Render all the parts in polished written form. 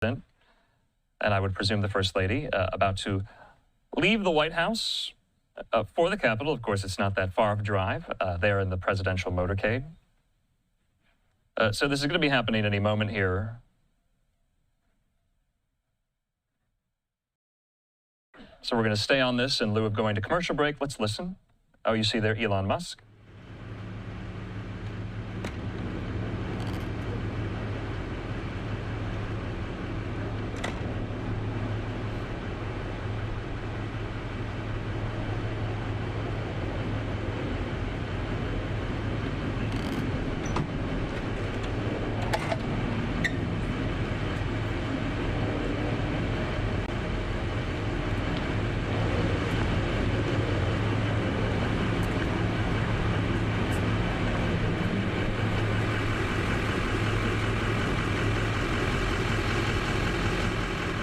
and I would presume the First Lady, about to leave the White House for the Capitol. Of course, it's not that far of a drive. They're in the presidential motorcade. So this is going to be happening any moment here. So we're going to stay on this in lieu of going to commercial break. Let's listen. Oh, you see there Elon Musk.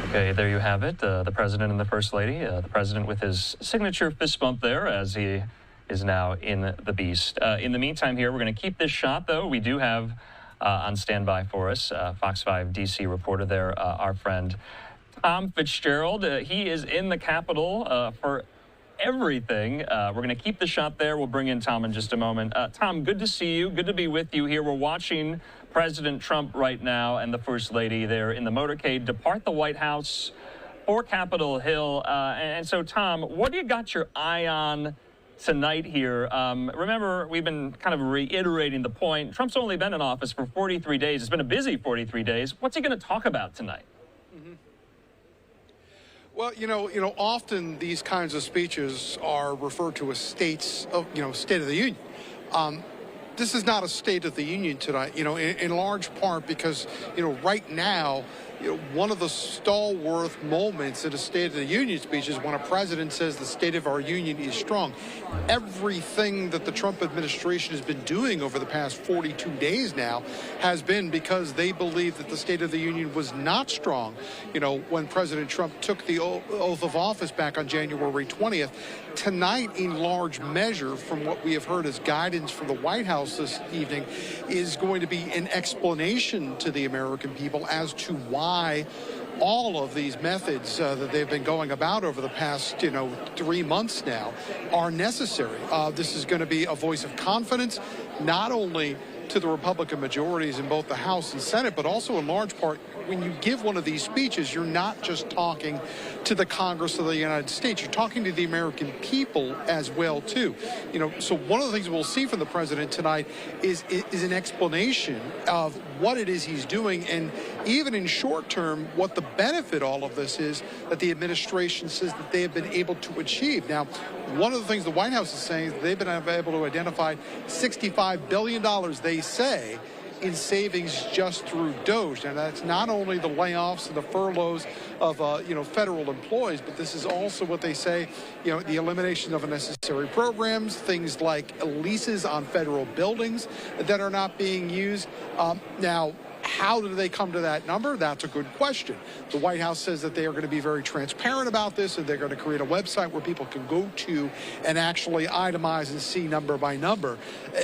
Okay, there you have it, the President and the First Lady. The President with his signature fist bump there as he is now in the beast. In the meantime here, we're going to keep this shot, though. We do have on standby for us, Fox 5 D.C. reporter there, our friend Tom Fitzgerald. He is in the Capitol for everything. We're going to keep the shot there. We'll bring in Tom in just a moment. Tom, good to see you. Good to be with you here. We're watching President Trump right now and the First Lady there in the motorcade depart the White House for Capitol Hill. And so, Tom, what do you got your eye on tonight here? Remember, we've been kind of reiterating the point. Trump's only been in office for 43 days. It's been a busy 43 days. What's he going to talk about tonight? Well, you know, often these kinds of speeches are referred to as State of the Union. This is not a State of the Union tonight, in large part because, right now, one of the stalwart moments in a State of the Union speech is when a president says the state of our union is strong. Everything that the Trump administration has been doing over the past 42 days now has been because they believe that the State of the Union was not strong. When President Trump took the oath of office back on January 20th, tonight, in large measure, from what we have heard as guidance from the White House this evening, is going to be an explanation to the American people as to why all of these methods that they've been going about over the past, 3 months now are necessary. This is going to be a voice of confidence, not only to the Republican majorities in both the House and Senate, but also in large part, when you give one of these speeches, you're not just talking to the Congress of the United States, you're talking to the American people as well, too. So one of the things we'll see from the president tonight is an explanation of what it is he's doing, and even in short term, what the benefit all of this is that the administration says that they have been able to achieve. Now, one of the things the White House is saying is that they've been able to identify $65 billion, they say, in savings just through DOGE. And that's not only the layoffs and the furloughs of, federal employees, but this is also what they say, the elimination of unnecessary programs, things like leases on federal buildings that are not being used. Now, how do they come to that number? That's a good question. The White House says that they are going to be very transparent about this, and they're going to create a website where people can go to and actually itemize and see number by number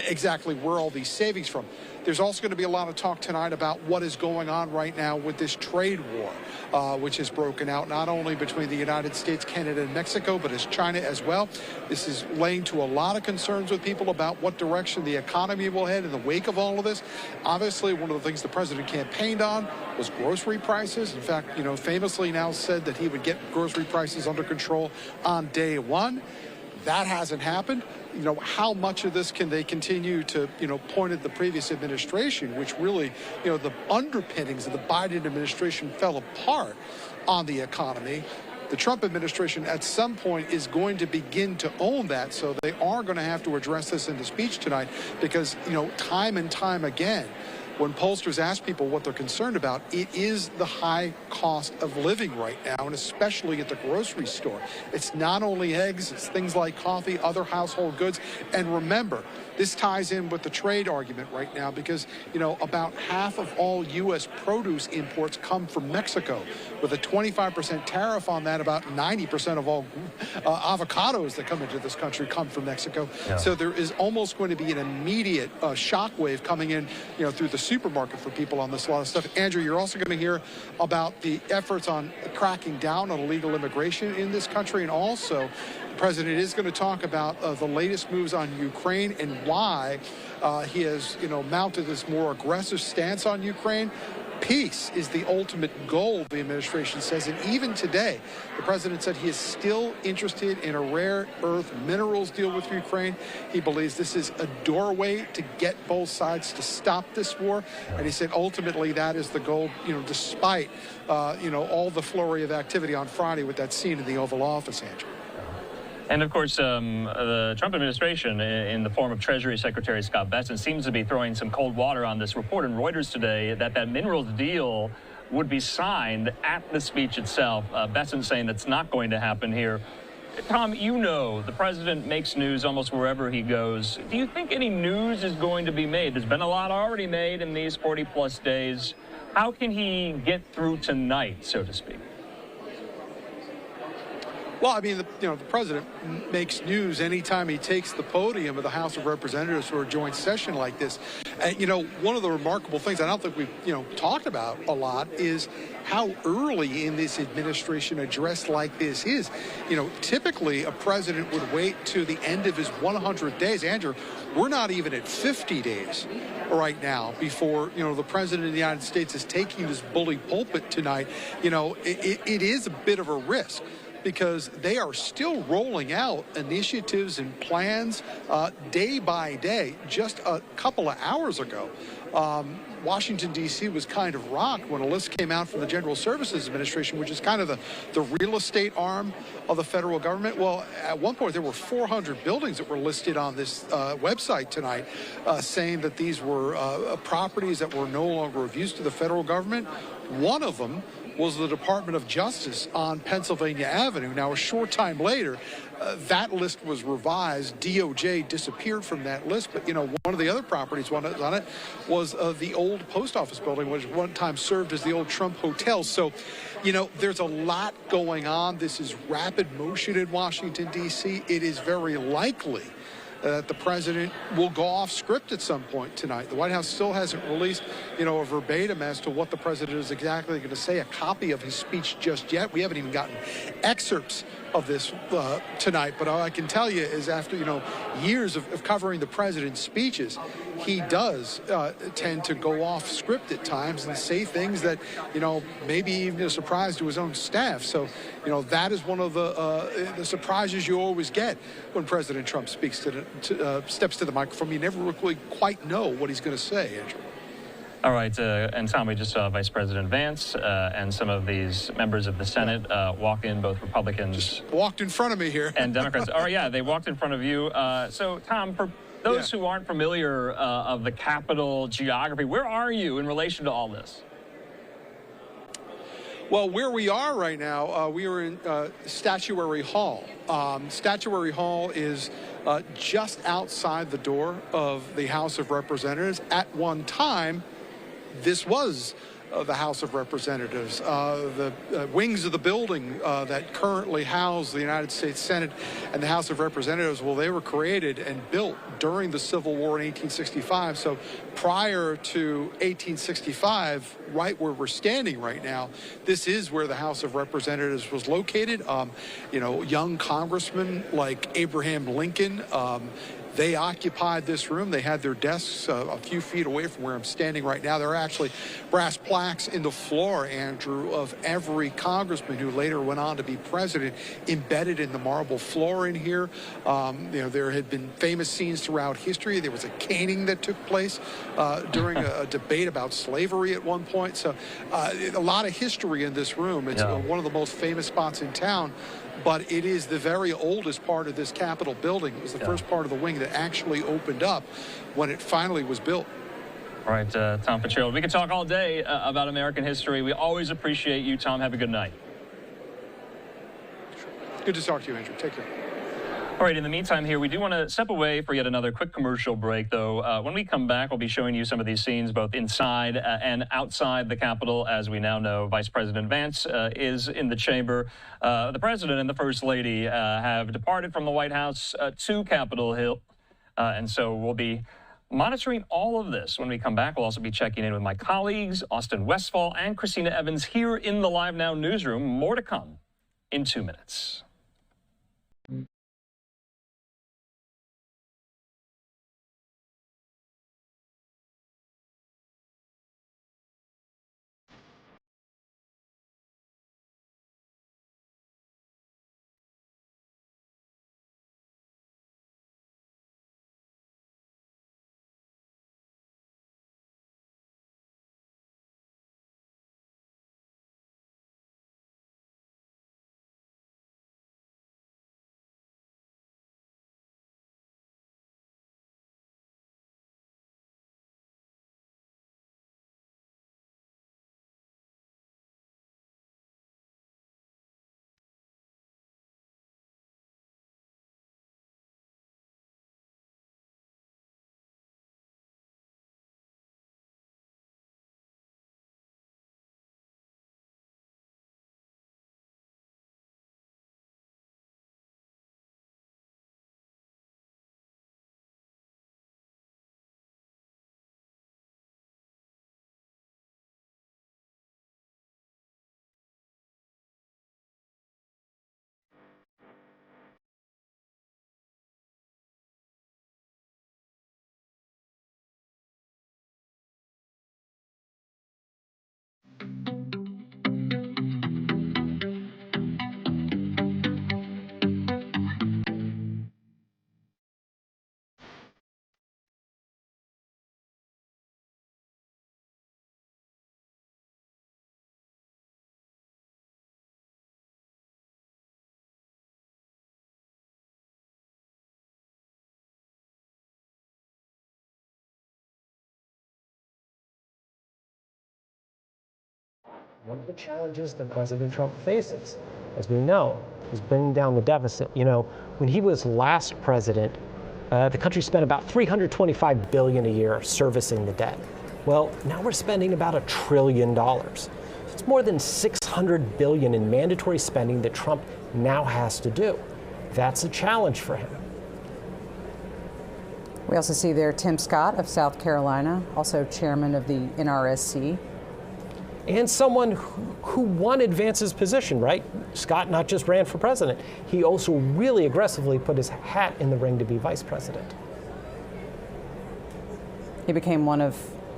exactly where all these savings from. There's also going to be a lot of talk tonight about what is going on right now with this trade war, which has broken out not only between the United States, Canada, and Mexico, but as China as well. This is laying to a lot of concerns with people about what direction the economy will head in the wake of all of this. Obviously, one of the things the president campaigned on was grocery prices. In fact, famously now said that he would get grocery prices under control on day one. That hasn't happened. How much of this can they continue to, point at the previous administration, which really, the underpinnings of the Biden administration fell apart on the economy. The Trump administration at some point is going to begin to own that, so they are going to have to address this in the speech tonight because, time and time again, when pollsters ask people what they're concerned about, it is the high cost of living right now, and especially at the grocery store. It's not only eggs, it's things like coffee, other household goods. And remember, this ties in with the trade argument right now because, about half of all U.S. produce imports come from Mexico. With a 25% tariff on that, about 90% of all avocados that come into this country come from Mexico. Yeah. So there is almost going to be an immediate shockwave coming in, through the supermarket for people on this lot of stuff. Andrew, you're also going to hear about the efforts on cracking down on illegal immigration in this country, and also the president is going to talk about the latest moves on Ukraine and why he has, mounted this more aggressive stance on Ukraine. Peace is the ultimate goal, the administration says, and even today, the president said he is still interested in a rare earth minerals deal with Ukraine. He believes this is a doorway to get both sides to stop this war, and he said ultimately that is the goal, despite, all the flurry of activity on Friday with that scene in the Oval Office, Andrew. And of course, the Trump administration, in the form of Treasury Secretary Scott Bessent, seems to be throwing some cold water on this report in Reuters today that minerals deal would be signed at the speech itself. Bessent saying that's not going to happen here. Tom, the president makes news almost wherever he goes. Do you think any news is going to be made? There's been a lot already made in these 40-plus days. How can he get through tonight, so to speak? Well, I mean, the president makes news anytime he takes the podium of the House of Representatives for a joint session like this. And, one of the remarkable things I don't think we've, talked about a lot is how early in this administration a address like this is. Typically a president would wait to the end of his 100 days. Andrew, we're not even at 50 days right now before, the president of the United States is taking this bully pulpit tonight. It is a bit of a risk, because they are still rolling out initiatives and plans day by day. Just a couple of hours ago, Washington, D.C. was kind of rocked when a list came out from the General Services Administration, which is kind of the real estate arm of the federal government. Well, at one point, there were 400 buildings that were listed on this website tonight, saying that these were properties that were no longer of use to the federal government. One of them was the Department of Justice on Pennsylvania Avenue. Now, a short time later, that list was revised. DOJ disappeared from that list. But, one of the other properties on it was the old post office building, which one time served as the old Trump Hotel. So, there's a lot going on. This is rapid motion in Washington, D.C. It is very likely that the president will go off script at some point tonight. The White House still hasn't released, a verbatim as to what the president is exactly going to say, a copy of his speech just yet. We haven't even gotten excerpts of this tonight. But all I can tell you is after, years of covering the president's speeches, he does tend to go off script at times and say things that, maybe even a surprise to his own staff. So, that is one of the surprises you always get when President Trump speaks steps to the microphone. You never really quite know what he's going to say, Andrew. All right, and Tom, we just saw Vice President Vance and some of these members of the Senate walk in, both Republicans. Just walked in front of me here. And Democrats. Oh, yeah, they walked in front of you. So, Tom, for those who aren't familiar of the Capitol geography, where are you in relation to all this? Well, where we are right now, we are in Statuary Hall. Statuary Hall is just outside the door of the House of Representatives. At one time, this was the House of Representatives. The wings of the building that currently house the United States Senate and the House of Representatives, well, they were created and built during the Civil War in 1865. So prior to 1865, right where we're standing right now, this is where the House of Representatives was located. Young congressmen like Abraham Lincoln, they occupied this room. They had their desks a few feet away from where I'm standing right now. There are actually brass plaques in the floor, Andrew, of every congressman who later went on to be president, embedded in the marble floor in here. There had been famous scenes throughout history. There was a caning that took place during a debate about slavery at one point. So a lot of history in this room. It's one of the most famous spots in town. But it is the very oldest part of this Capitol building. It was the first part of the wing that actually opened up when it finally was built. All right, Tom Fitzgerald. We could talk all day about American history. We always appreciate you, Tom. Have a good night. Good to talk to you, Andrew. Take care. All right, in the meantime here, we do want to step away for yet another quick commercial break, though. When we come back, we'll be showing you some of these scenes both inside and outside the Capitol. As we now know, Vice President Vance is in the chamber. The President and the First Lady have departed from the White House to Capitol Hill. And so we'll be monitoring all of this. When we come back, we'll also be checking in with my colleagues, Austin Westfall and Christina Evans, here in the Live Now newsroom. More to come in 2 minutes. One of the challenges that President Trump faces, as we know, is bringing down the deficit. You know, when he was last president, the country spent about $325 billion a year servicing the debt. Well, now we're spending about $1 trillion. It's more than $600 billion in mandatory spending that Trump now has to do. That's a challenge for him. We also see there Tim Scott of South Carolina, also chairman of the NRSC. And someone who wanted Vance's position, right? Scott not just ran for president, he also really aggressively put his hat in the ring to be vice president. He became one of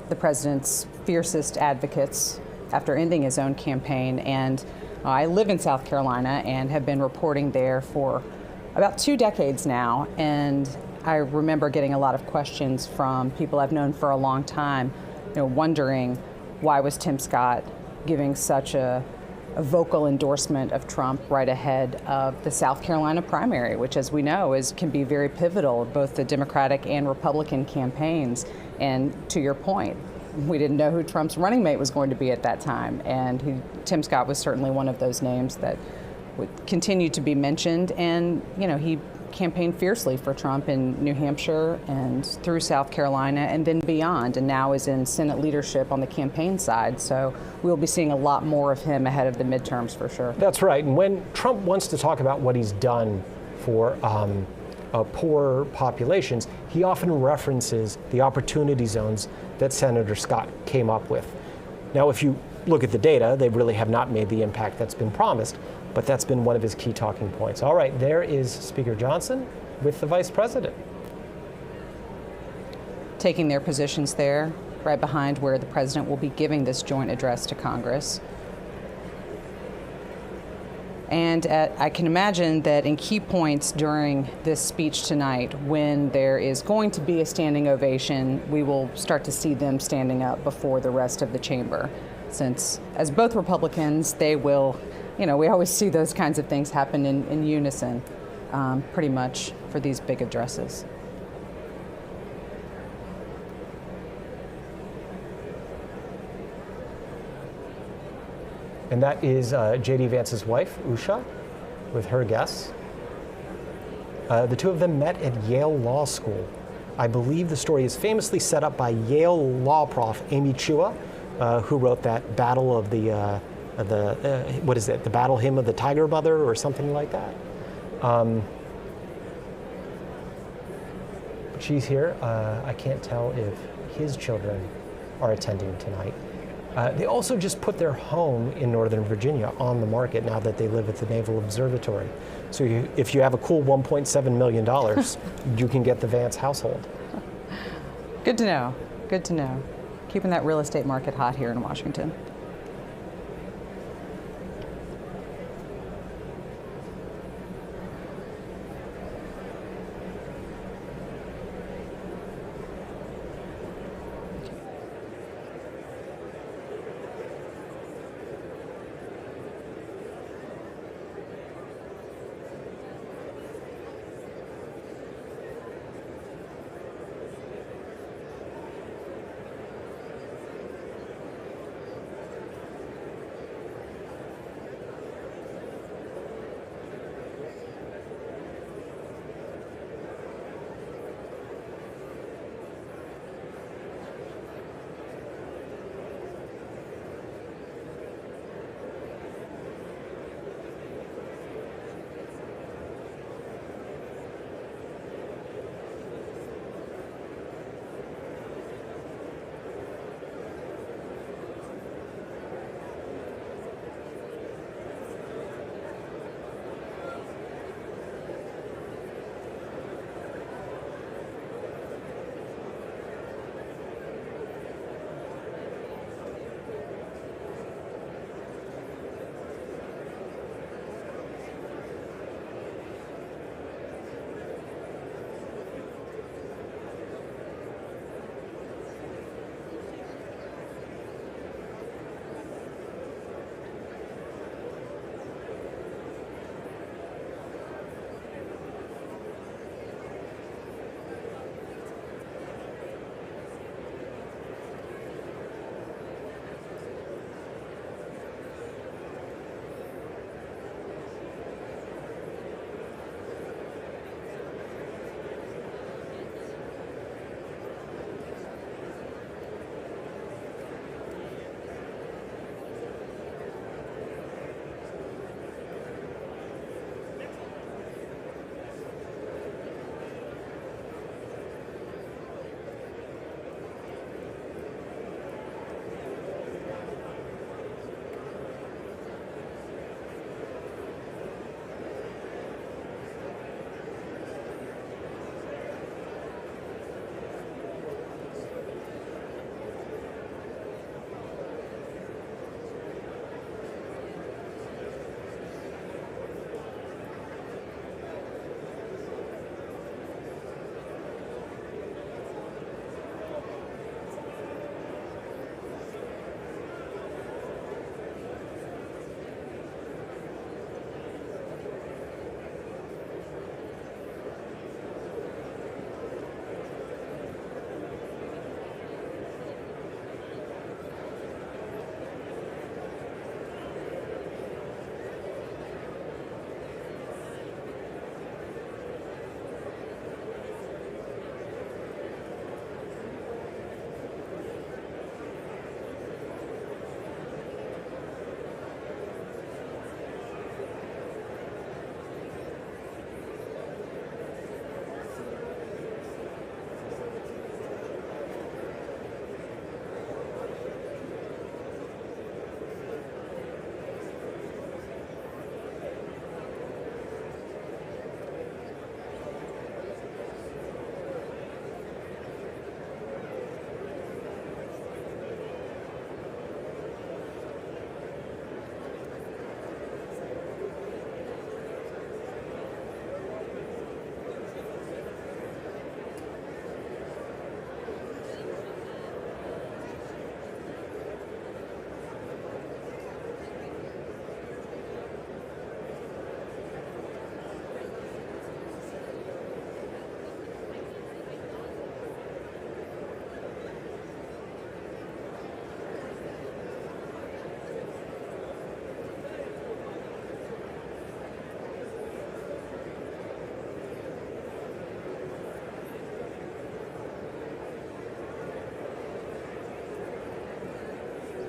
the president's fiercest advocates after ending his own campaign. And I live in South Carolina and have been reporting there for about 2 decades now. And I remember getting a lot of questions from people I've known for a long time, wondering, why was Tim Scott giving such a vocal endorsement of Trump right ahead of the South Carolina primary, which, as we know, can be very pivotal, both the Democratic and Republican campaigns. And to your point, we didn't know who Trump's running mate was going to be at that time. And Tim Scott was certainly one of those names that would continue to be mentioned. And, he campaigned fiercely for Trump in New Hampshire and through South Carolina and then beyond, and now is in Senate leadership on the campaign side. So we'll be seeing a lot more of him ahead of the midterms for sure. That's right. And when Trump wants to talk about what he's done for poor populations, he often references the opportunity zones that Senator Scott came up with. Now, if you look at the data, they really have not made the impact that's been promised, but that's been one of his key talking points. All right, there is Speaker Johnson with the Vice President. Taking their positions there, right behind where the President will be giving this joint address to Congress. And I can imagine that in key points during this speech tonight, when there is going to be a standing ovation, we will start to see them standing up before the rest of the chamber. Since, as both Republicans, they will, we always see those kinds of things happen in unison, pretty much, for these big addresses. And that is J.D. Vance's wife, Usha, with her guests. The two of them met at Yale Law School. I believe the story is famously set up by Yale law prof Amy Chua, who wrote that Battle of the Battle Hymn of the Tiger Mother or something like that. but she's here. I can't tell if his children are attending tonight. They also just put their home in Northern Virginia on the market now that they live at the Naval Observatory. So if you have a cool $1.7 million, you can get the Vance household. Good to know. Good to know. Keeping that real estate market hot here in Washington.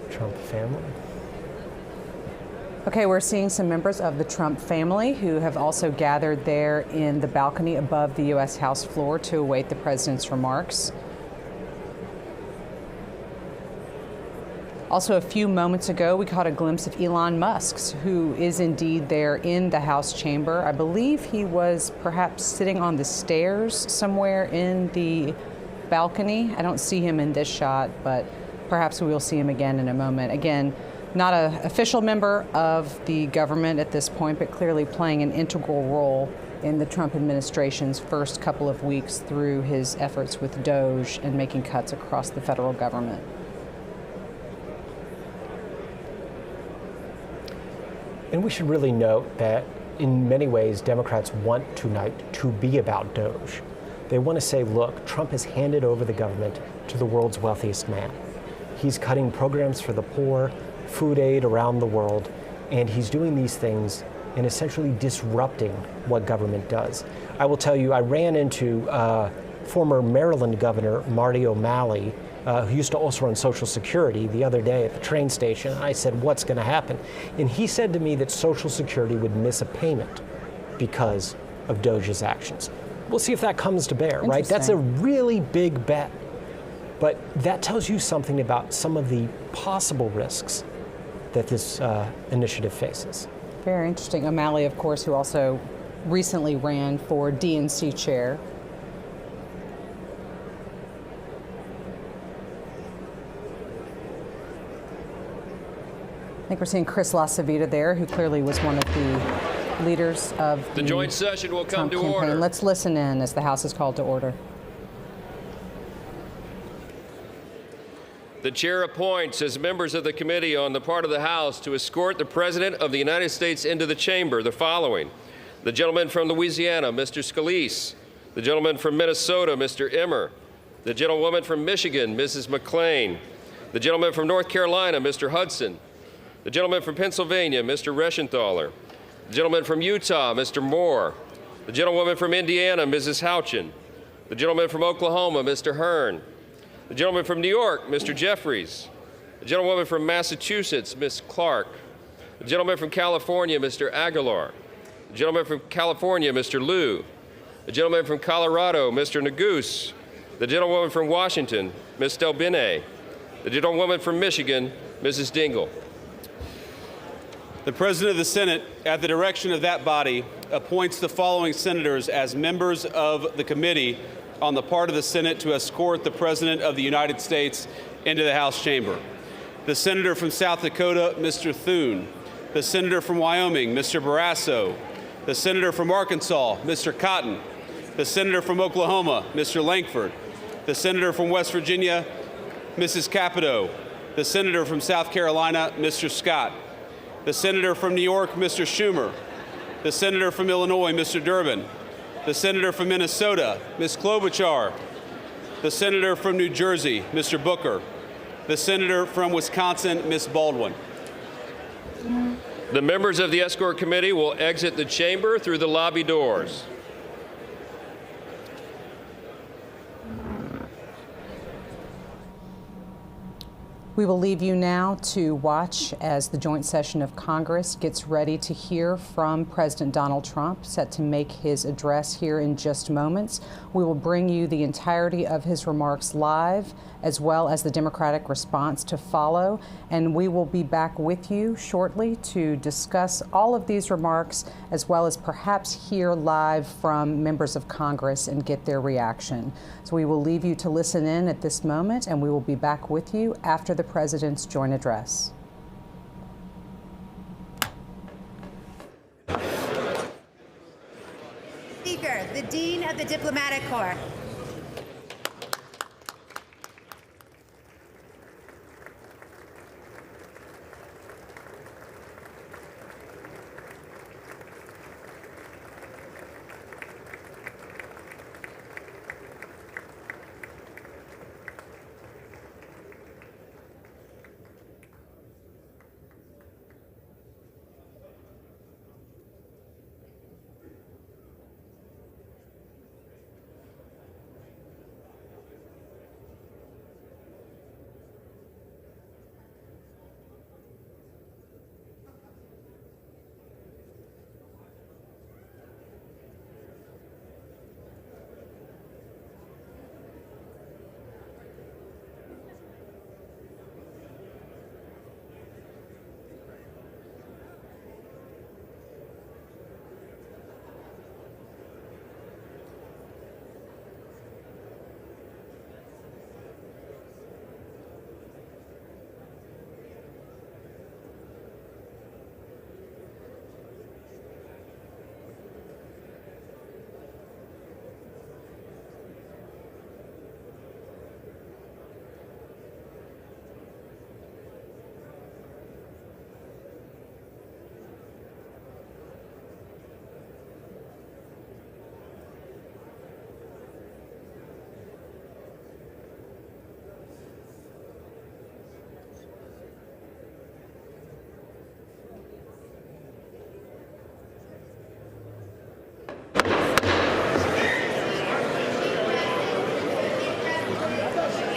Trump family. Okay, we're seeing some members of the Trump family who have also gathered there in the balcony above the U.S. House floor to await the president's remarks. Also, a few moments ago, we caught a glimpse of Elon Musk, who is indeed there in the House chamber. I believe he was perhaps sitting on the stairs somewhere in the balcony. I don't see him in this shot, but perhaps we will see him again in a moment. Again, not an official member of the government at this point, but clearly playing an integral role in the Trump administration's first couple of weeks through his efforts with DOJ and making cuts across the federal government. And we should really note that in many ways, Democrats want tonight to be about DOJ. They want to say, look, Trump has handed over the government to the world's wealthiest man. He's cutting programs for the poor, food aid around the world, and he's doing these things and essentially disrupting what government does. I will tell you, I ran into former Maryland Governor Marty O'Malley, who used to also run Social Security, the other day at the train station. And I said, what's going to happen? And he said to me that Social Security would miss a payment because of DOJ's actions. We'll see if that comes to bear, right? That's a really big bet. But that tells you something about some of the possible risks that this initiative faces. Very interesting. O'Malley, of course, who also recently ran for DNC chair. I think we're seeing Chris LaCivita there, who clearly was one of the leaders of the joint session will come to campaign. order. Let's listen in as the House is called to order. The chair appoints as members of the committee on the part of the House to escort the President of the United States into the chamber the following: the gentleman from Louisiana, Mr. Scalise; the gentleman from Minnesota, Mr. Emmer; the gentlewoman from Michigan, Mrs. McClain; the gentleman from North Carolina, Mr. Hudson; the gentleman from Pennsylvania, Mr. Reschenthaler; the gentleman from Utah, Mr. Moore; the gentlewoman from Indiana, Mrs. Houchin; the gentleman from Oklahoma, Mr. Hearn; the gentleman from New York, Mr. Jeffries; the gentlewoman from Massachusetts, Ms. Clark; the gentleman from California, Mr. Aguilar; the gentleman from California, Mr. Liu; the gentleman from Colorado, Mr. Neguse; the gentlewoman from Washington, Ms. Delbene; the gentlewoman from Michigan, Mrs. Dingell. The President of the Senate, at the direction of that body, appoints the following senators as members of the committee on the part of the Senate to escort the President of the United States into the House chamber. The Senator from South Dakota, Mr. Thune. The Senator from Wyoming, Mr. Barrasso. The Senator from Arkansas, Mr. Cotton. The Senator from Oklahoma, Mr. Lankford. The Senator from West Virginia, Mrs. Capito. The Senator from South Carolina, Mr. Scott. The Senator from New York, Mr. Schumer. The Senator from Illinois, Mr. Durbin. The Senator from Minnesota, Ms. Klobuchar. The Senator from New Jersey, Mr. Booker. The Senator from Wisconsin, Ms. Baldwin. The members of the escort committee will exit the chamber through the lobby doors. We will leave you now to watch as the joint session of Congress gets ready to hear from President Donald Trump, set to make his address here in just moments. We will bring you the entirety of his remarks live, as well as the Democratic response to follow. And we will be back with you shortly to discuss all of these remarks, as well as perhaps hear live from members of Congress and get their reaction. So we will leave you to listen in at this moment, and we will be back with you after the President's joint address. Speaker, the Dean of the Diplomatic Corps.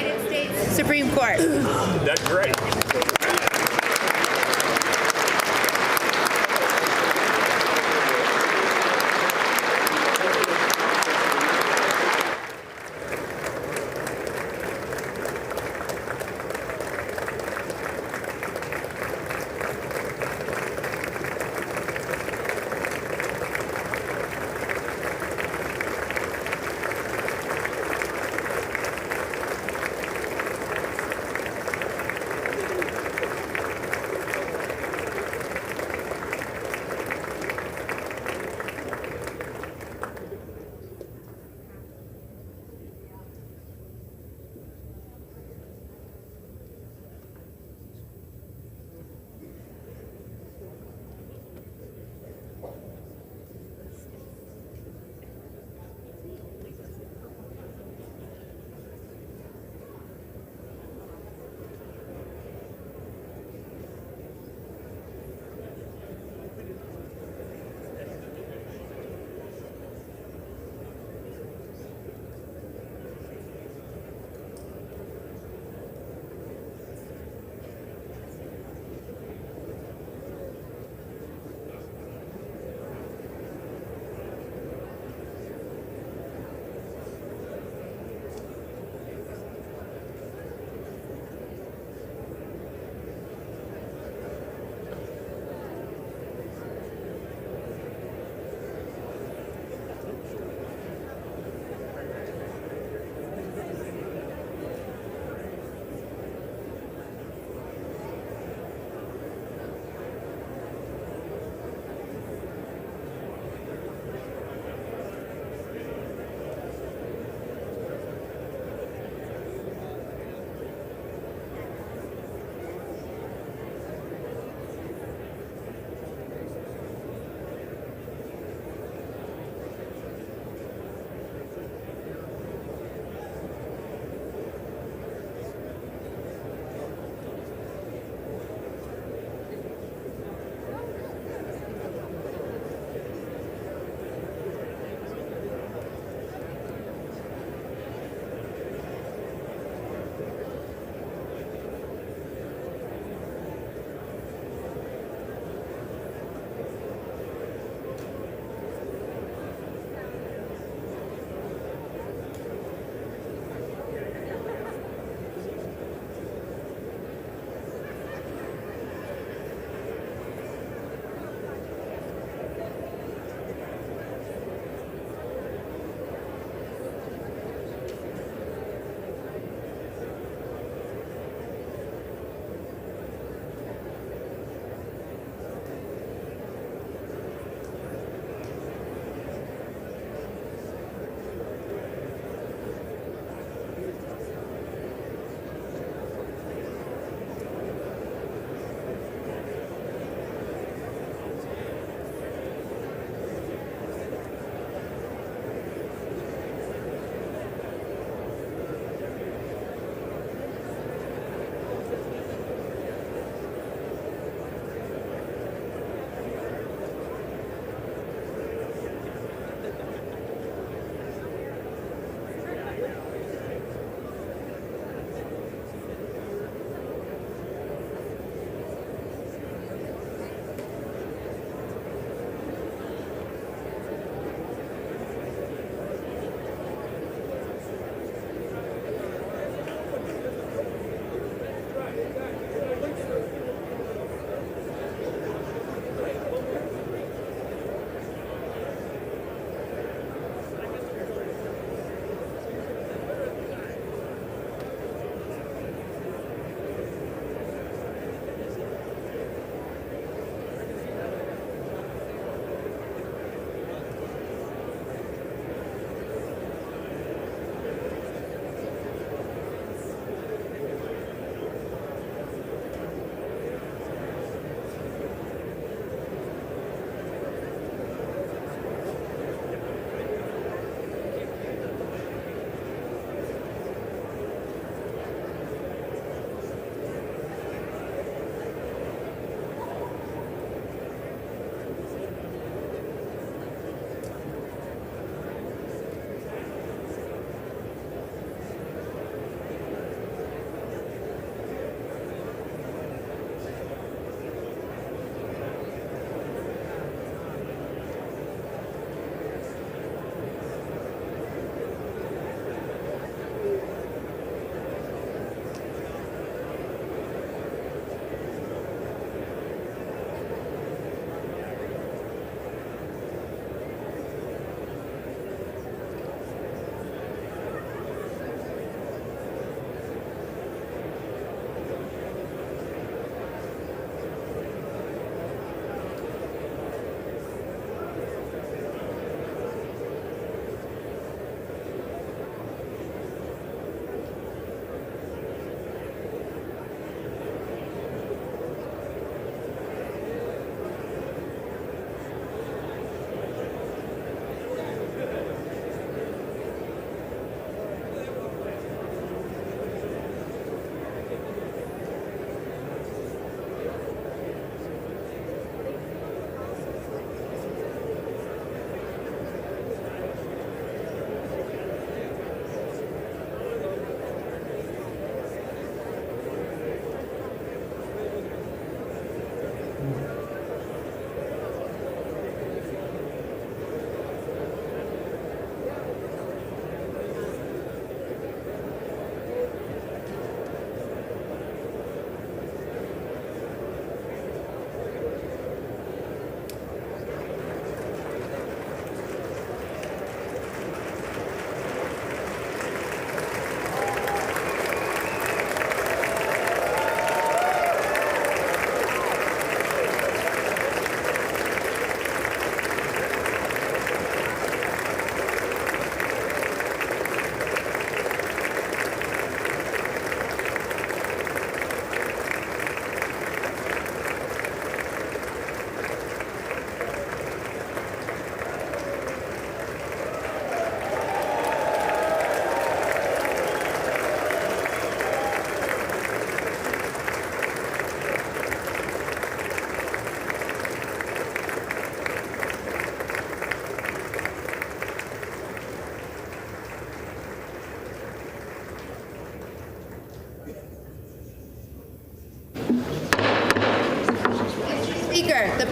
United States Supreme Court. That's great.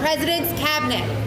President's Cabinet.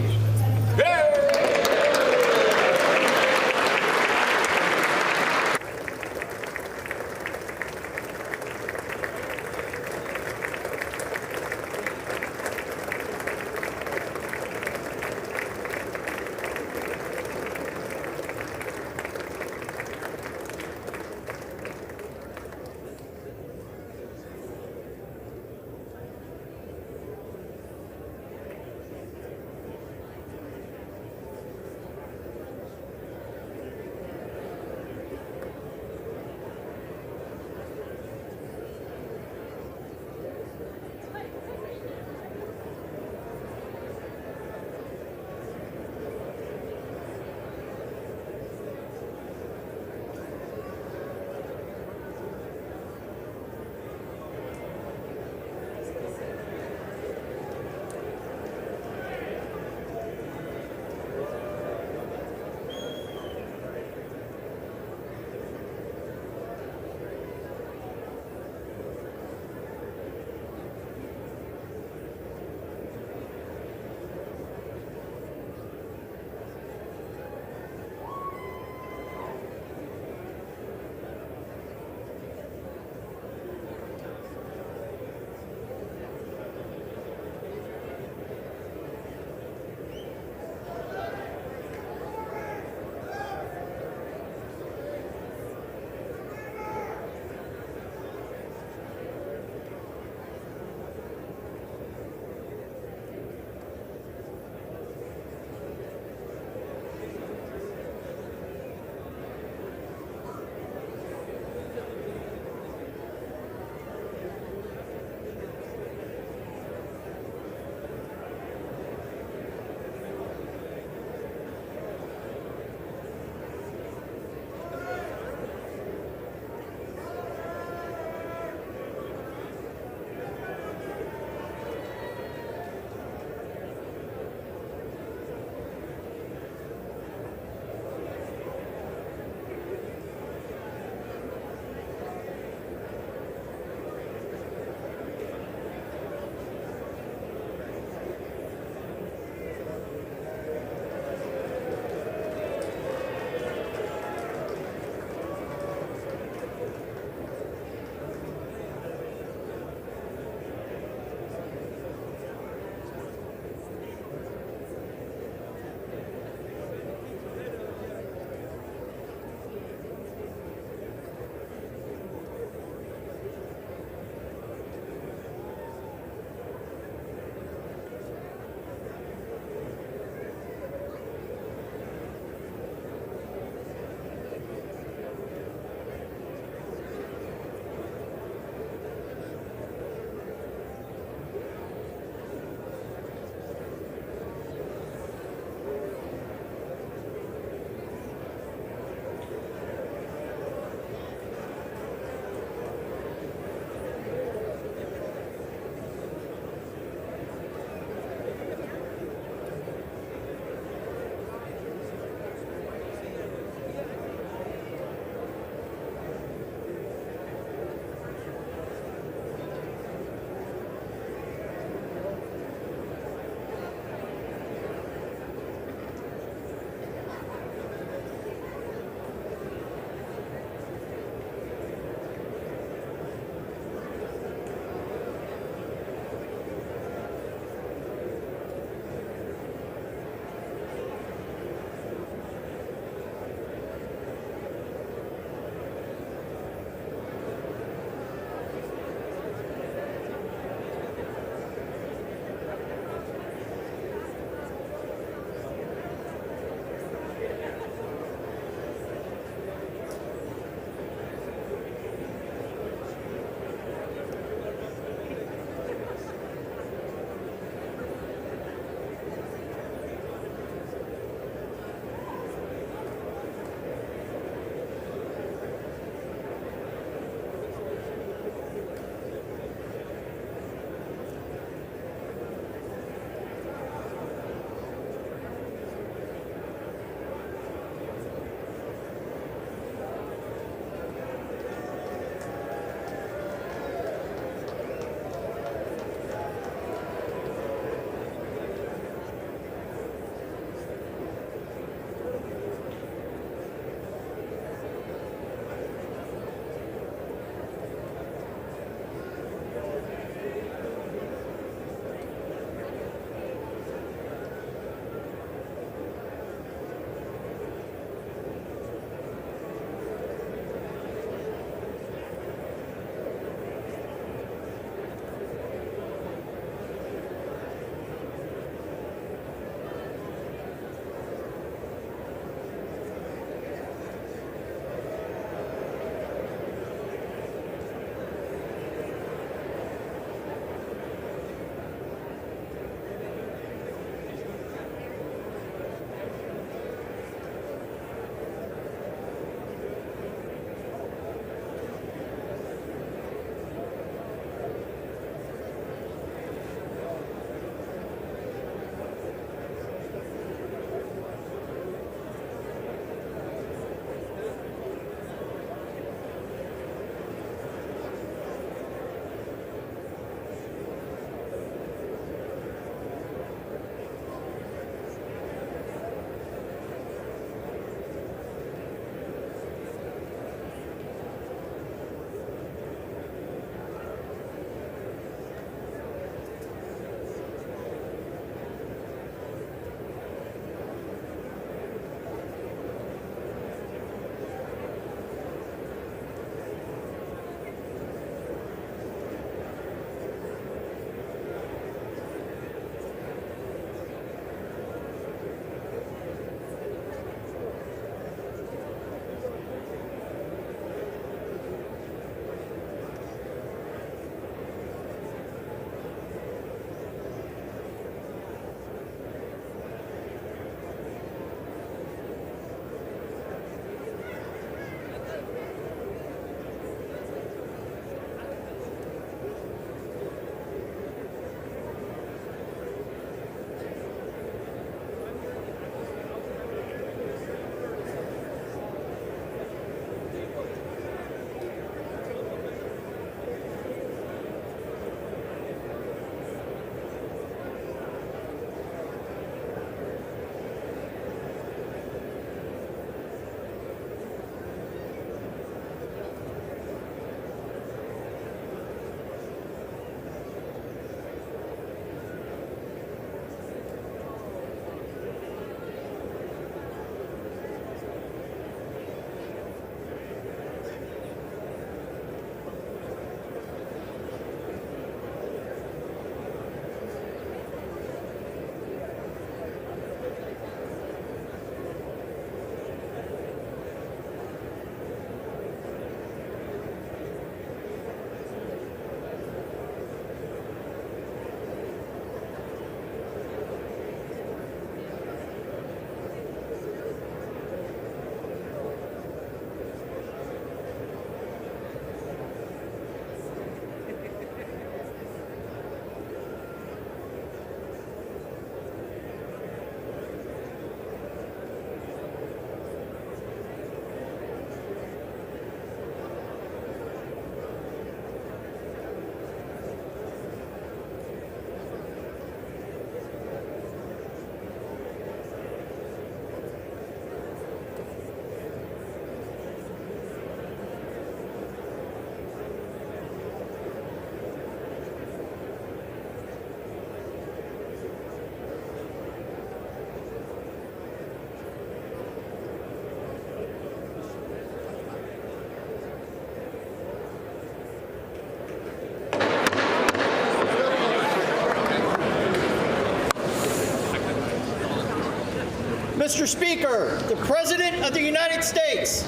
Mr. Speaker, the President of the United States.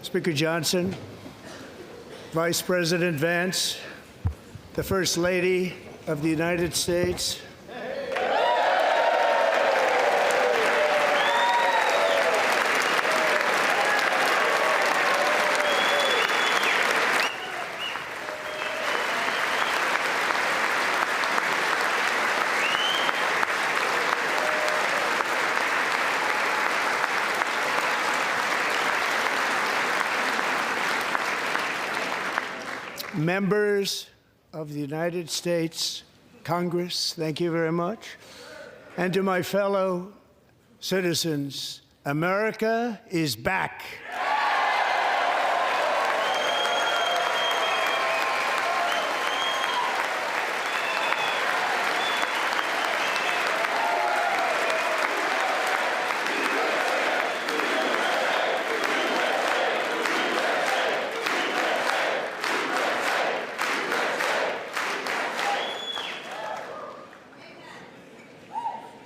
Speaker Johnson, Vice President Vance, the First Lady of the United States, members of the United States Congress, thank you very much. And to my fellow citizens, America is back.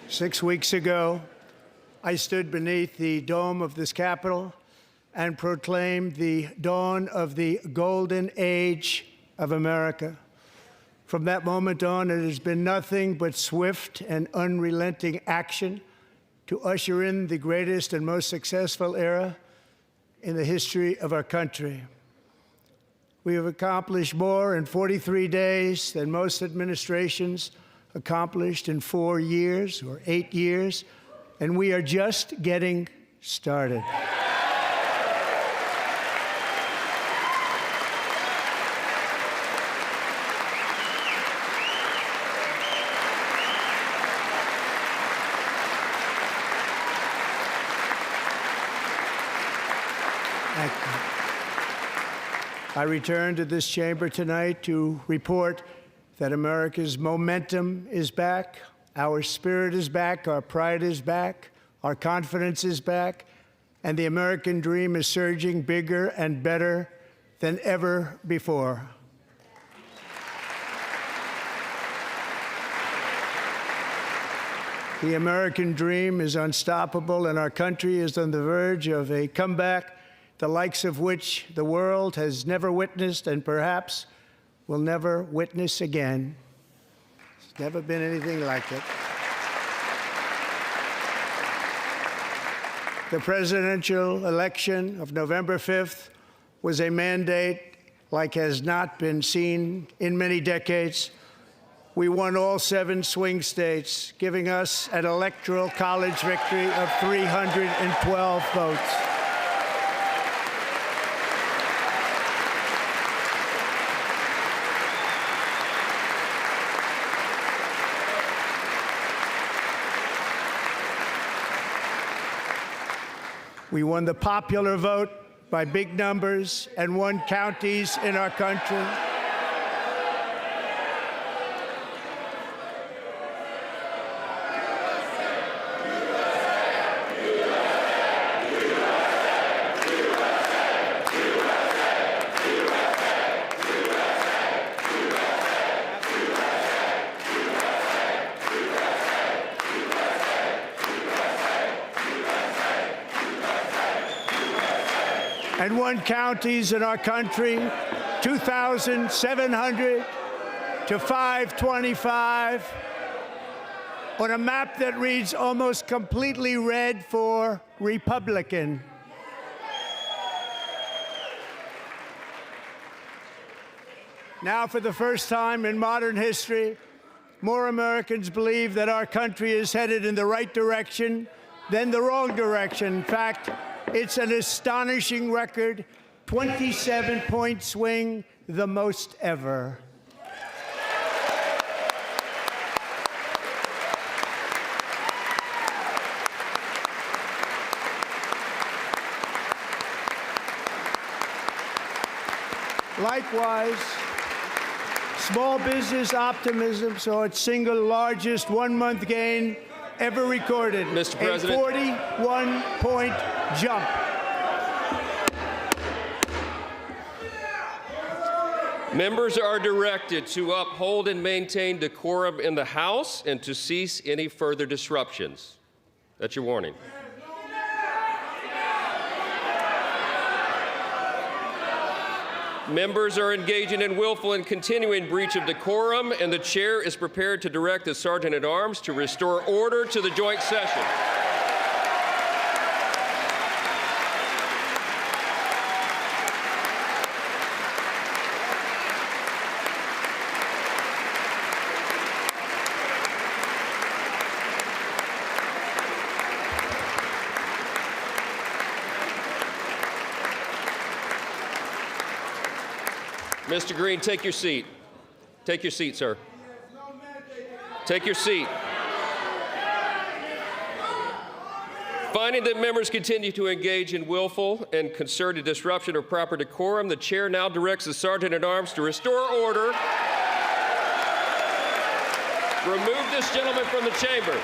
6 weeks ago, I stood beneath the dome of this Capitol and proclaimed the dawn of the golden age of America. From that moment on, it has been nothing but swift and unrelenting action to usher in the greatest and most successful era in the history of our country. We have accomplished more in 43 days than most administrations accomplished in 4 years or 8 years, and we are just getting started. I return to this chamber tonight to report that America's momentum is back, our spirit is back, our pride is back, our confidence is back, and the American dream is surging bigger and better than ever before. The American dream is unstoppable, and our country is on the verge of a comeback, the likes of which the world has never witnessed and perhaps will never witness again. There's never been anything like it. The presidential election of November 5th was a mandate like has not been seen in many decades. We won all 7 swing states, giving us an electoral college victory of 312 votes. We won the popular vote by big numbers and won counties in our country. And won counties in our country, 2,700 to 525, on a map that reads almost completely red for Republican. Now, for the first time in modern history, more Americans believe that our country is headed in the right direction than the wrong direction. In fact, it's an astonishing record, 27-point swing, the most ever. Likewise, small business optimism saw its single largest one-month gain ever recorded, Mr. President. A 41-point jump. Members are directed to uphold and maintain decorum in the House and to cease any further disruptions. That's your warning. Members are engaging in willful and continuing breach of decorum, and the chair is prepared to direct the Sergeant-at-Arms to restore order to the joint session. Mr. Green, take your seat. Take your seat, sir. Take your seat. Finding that members continue to engage in willful and concerted disruption of proper decorum, the chair now directs the Sergeant-at-Arms to restore order. Remove this gentleman from the chamber.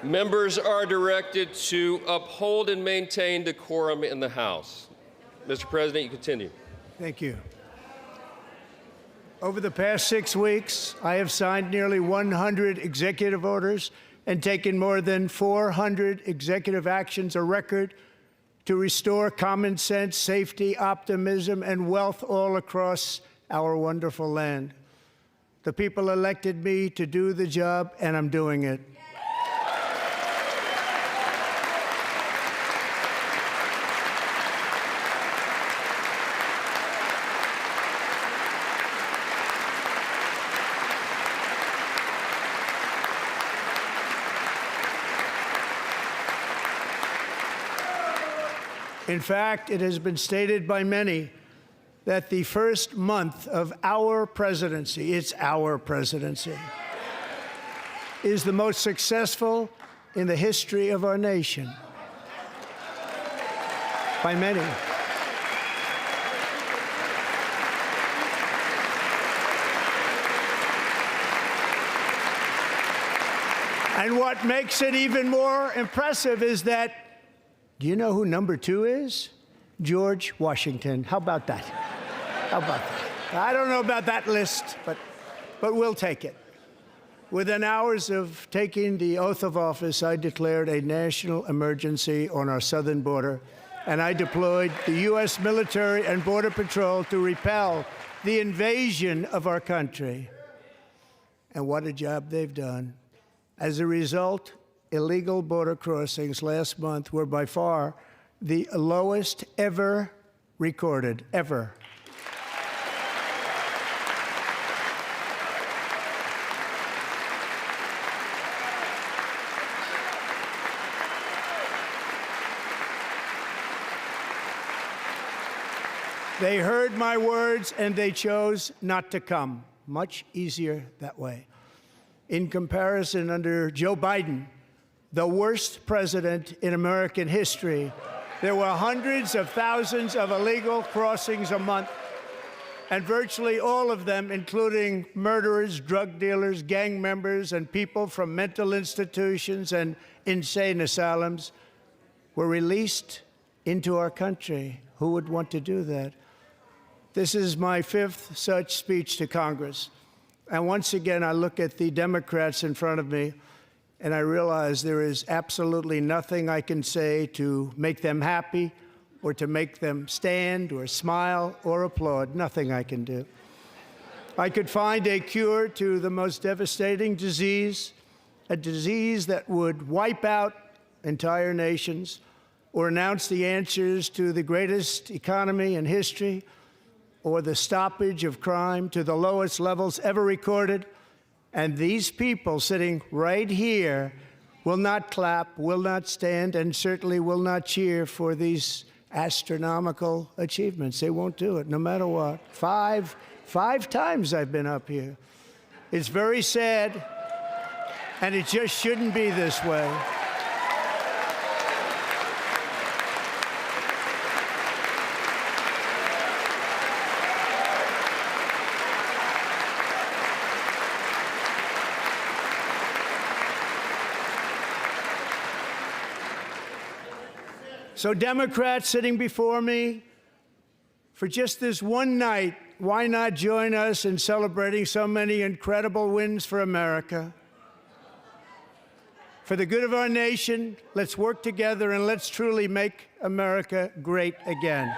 Members are directed to uphold and maintain decorum in the House. Mr. President, you continue. Thank you. Over the past 6 weeks, I have signed nearly 100 executive orders and taken more than 400 executive actions, a record to restore common sense, safety, optimism, and wealth all across our wonderful land. The people elected me to do the job, and I'm doing it. In fact, it has been stated by many that the first month of our presidency, it's our presidency, is the most successful in the history of our nation. By many. And what makes it even more impressive is that, do you know who number 2 is? George Washington. How about that? How about that? I don't know about that list, but we'll take it. Within hours of taking the oath of office, I declared a national emergency on our southern border, and I deployed the U.S. military and Border Patrol to repel the invasion of our country. And what a job they've done. As a result, illegal border crossings last month were by far the lowest ever recorded, ever. They heard my words and they chose not to come. Much easier that way. In comparison, under Joe Biden, the worst president in American history, there were hundreds of thousands of illegal crossings a month, and virtually all of them, including murderers, drug dealers, gang members, and people from mental institutions and insane asylums, were released into our country. Who would want to do that? This is my 5th such speech to Congress. And once again, I look at the Democrats in front of me, and I realize there is absolutely nothing I can say to make them happy or to make them stand or smile or applaud. Nothing I can do. I could find a cure to the most devastating disease, a disease that would wipe out entire nations, or announce the answers to the greatest economy in history, or the stoppage of crime to the lowest levels ever recorded. And these people sitting right here will not clap, will not stand, and certainly will not cheer for these astronomical achievements. They won't do it, no matter what. Five times I've been up here. It's very sad, and it just shouldn't be this way. So Democrats sitting before me, for just this one night, why not join us in celebrating so many incredible wins for America? For the good of our nation, let's work together and let's truly make America great again.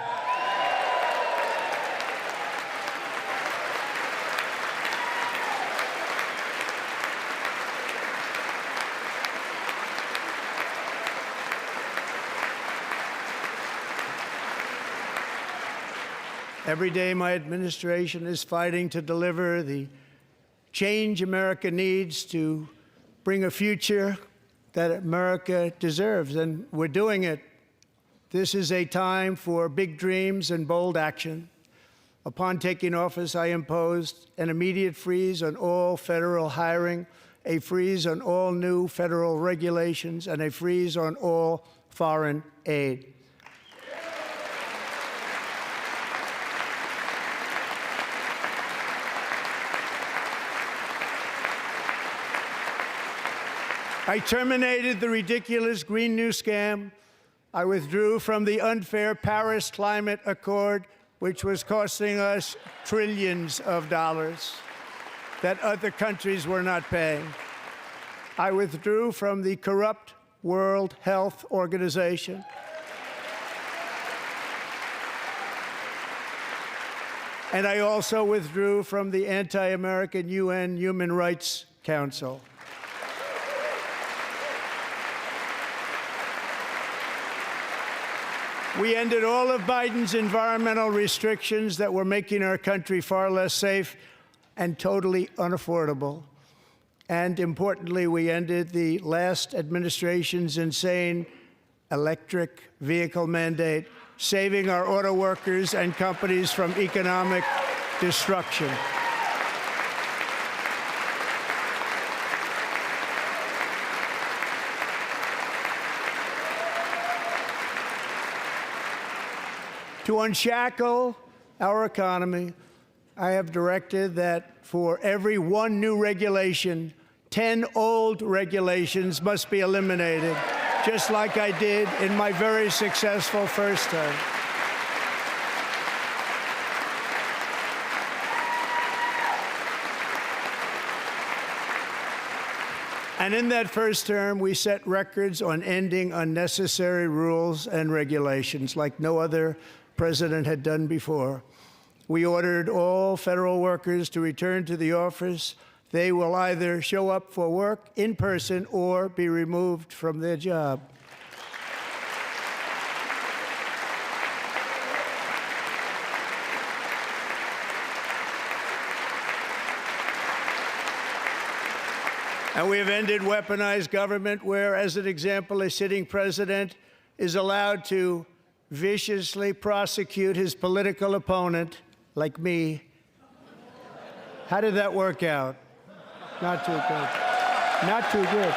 Every day, my administration is fighting to deliver the change America needs to bring a future that America deserves, and we're doing it. This is a time for big dreams and bold action. Upon taking office, I imposed an immediate freeze on all federal hiring, a freeze on all new federal regulations, and a freeze on all foreign aid. I terminated the ridiculous Green New Scam. I withdrew from the unfair Paris Climate Accord, which was costing us trillions of dollars that other countries were not paying. I withdrew from the corrupt World Health Organization. And I also withdrew from the anti-American UN Human Rights Council. We ended all of Biden's environmental restrictions that were making our country far less safe and totally unaffordable. And importantly, we ended the last administration's insane electric vehicle mandate, saving our auto workers and companies from economic destruction. To unshackle our economy, I have directed that for every one new regulation, 10 old regulations must be eliminated, just like I did in my very successful first term. And in that first term, we set records on ending unnecessary rules and regulations like no other president had done before. We ordered all federal workers to return to the office. They will either show up for work in person or be removed from their job. And we have ended weaponized government where, as an example, a sitting president is allowed to viciously prosecute his political opponent, like me. How did that work out? Not too good. Not too good.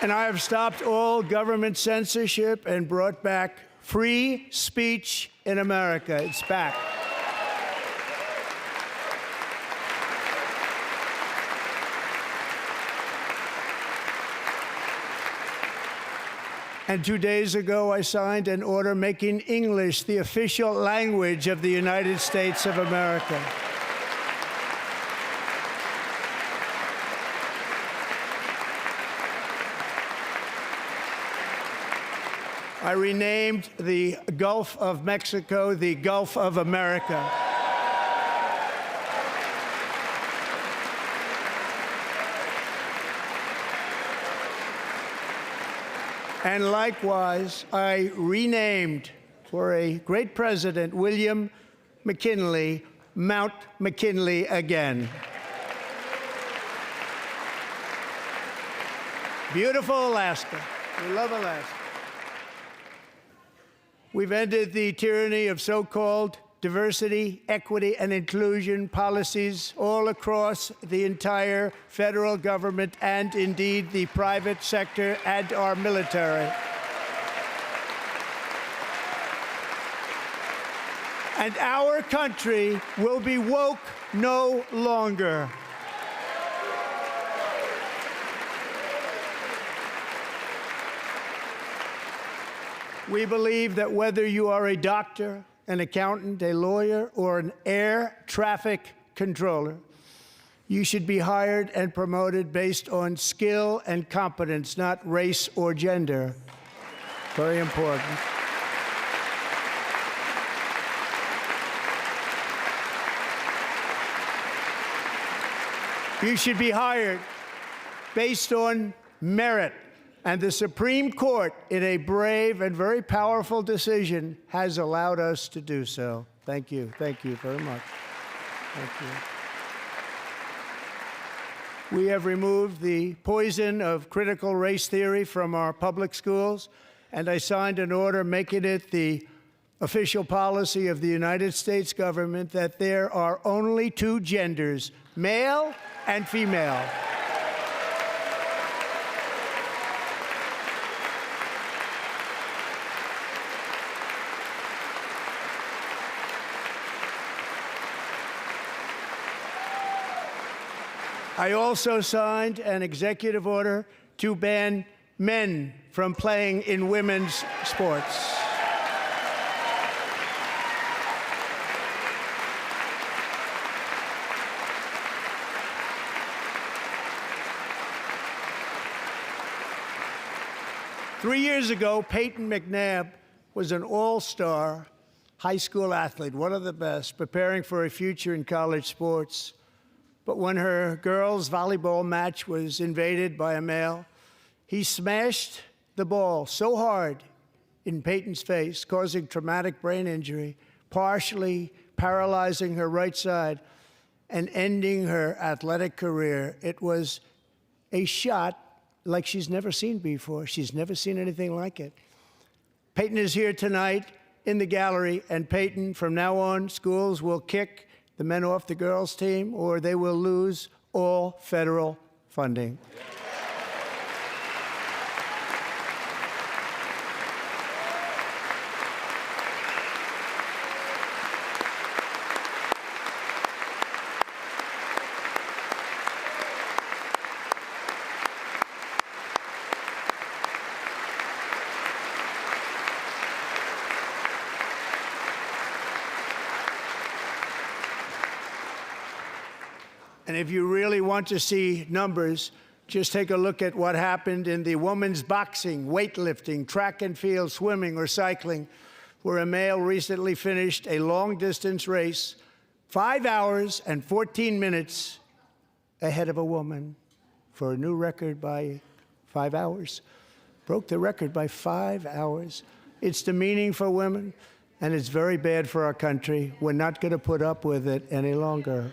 And I have stopped all government censorship and brought back free speech in America. It's back. And 2 days ago, I signed an order making English the official language of the United States of America. I renamed the Gulf of Mexico the Gulf of America. And likewise, I renamed, for a great president, William McKinley, Mount McKinley again. Beautiful Alaska. We love Alaska. We've ended the tyranny of so-called diversity, equity, and inclusion policies all across the entire federal government and indeed the private sector and our military. And our country will be woke no longer. We believe that whether you are a doctor, an accountant, a lawyer, or an air traffic controller, you should be hired and promoted based on skill and competence, not race or gender. Very important. You should be hired based on merit. And the Supreme Court, in a brave and very powerful decision, has allowed us to do so. Thank you. Thank you very much. Thank you. We have removed the poison of critical race theory from our public schools, and I signed an order making it the official policy of the United States government that there are only two genders, male and female. I also signed an executive order to ban men from playing in women's sports. Three years ago, Peyton McNabb was an all-star high school athlete, one of the best, preparing for a future in college sports. But when her girls' volleyball match was invaded by a male, he smashed the ball so hard in Peyton's face, causing traumatic brain injury, partially paralyzing her right side, and ending her athletic career. It was a shot like she's never seen before. She's never seen anything like it. Peyton is here tonight in the gallery, and Peyton, from now on, schools will kick the men off the girls' team, or they will lose all federal funding. And if you really want to see numbers, just take a look at what happened in the women's boxing, weightlifting, track and field, swimming, or cycling, where a male recently finished a long-distance race 5 hours and 14 minutes ahead of a woman for a new record by 5 hours. Broke the record by 5 hours. It's demeaning for women, and it's very bad for our country. We're not going to put up with it any longer.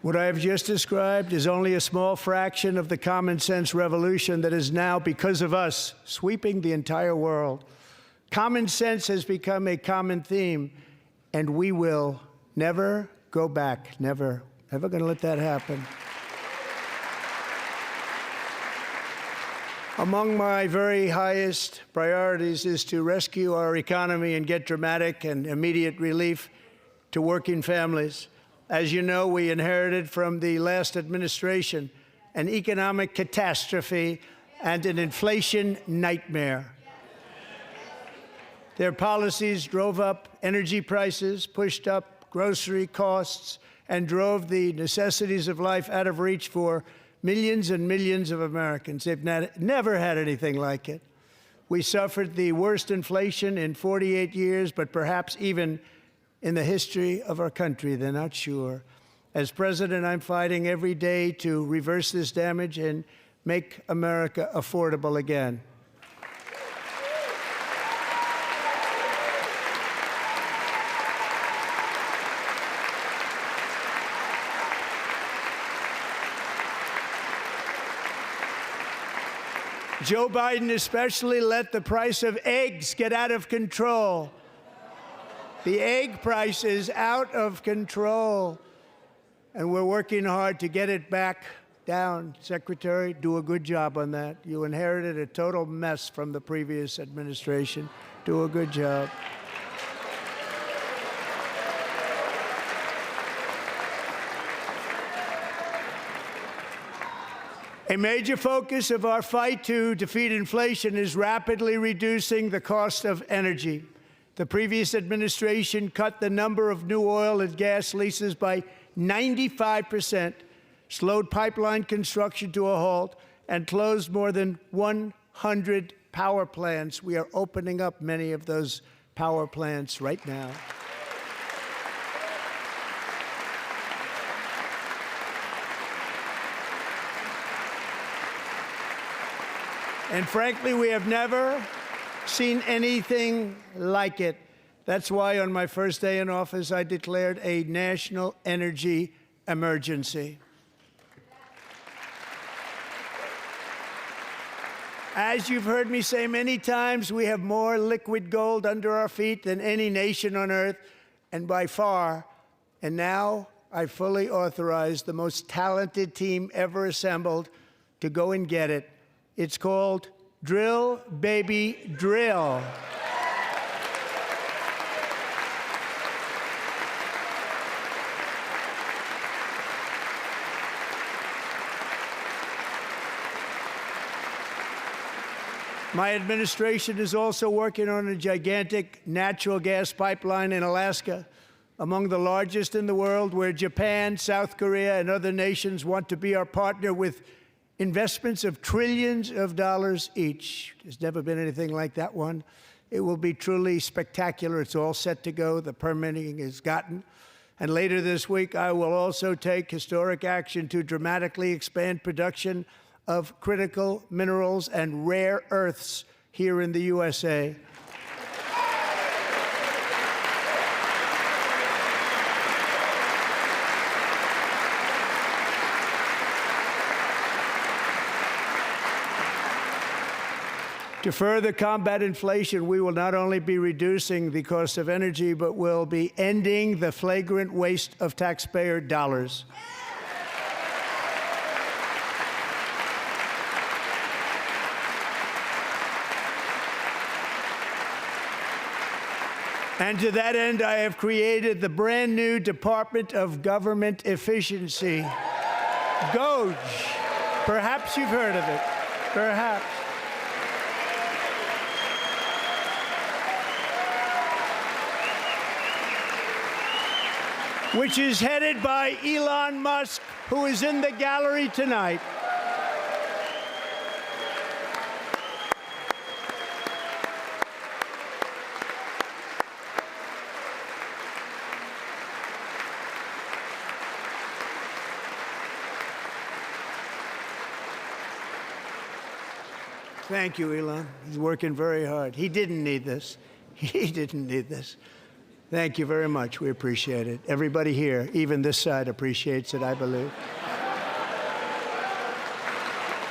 What I have just described is only a small fraction of the common sense revolution that is now, because of us, sweeping the entire world. Common sense has become a common theme, and we will never go back. Never. Never going to let that happen. Among my very highest priorities is to rescue our economy and get dramatic and immediate relief to working families. As you know, we inherited from the last administration an economic catastrophe and an inflation nightmare. Their policies drove up energy prices, pushed up grocery costs, and drove the necessities of life out of reach for millions and millions of Americans. They've never had anything like it. We suffered the worst inflation in 48 years, but perhaps even in the history of our country. They're not sure. As president, I'm fighting every day to reverse this damage and make America affordable again. Joe Biden especially let the price of eggs get out of control. The egg price is out of control, and we're working hard to get it back down. Secretary, do a good job on that. You inherited a total mess from the previous administration. Do a good job. A major focus of our fight to defeat inflation is rapidly reducing the cost of energy. The previous administration cut the number of new oil and gas leases by 95%, slowed pipeline construction to a halt, and closed more than 100 power plants. We are opening up many of those power plants right now. And frankly, we have never seen anything like it. That's why on my first day in office, I declared a national energy emergency. As you've heard me say many times, we have more liquid gold under our feet than any nation on earth, and by far. And now I fully authorize the most talented team ever assembled to go and get it. It's called Drill, Baby, Drill. My administration is also working on a gigantic natural gas pipeline in Alaska, among the largest in the world, where Japan, South Korea, and other nations want to be our partner with investments of trillions of dollars each. There's never been anything like that one. It will be truly spectacular. It's all set to go. The permitting is gotten. And later this week, I will also take historic action to dramatically expand production of critical minerals and rare earths here in the USA. To further combat inflation, we will not only be reducing the cost of energy, but will be ending the flagrant waste of taxpayer dollars. And to that end, I have created the brand new Department of Government Efficiency, DOGE. Perhaps you've heard of it. Perhaps. Which is headed by Elon Musk, who is in the gallery tonight. Thank you, Elon. He's working very hard. He didn't need this. He didn't need this. Thank you very much. We appreciate it. Everybody here, even this side, appreciates it, I believe.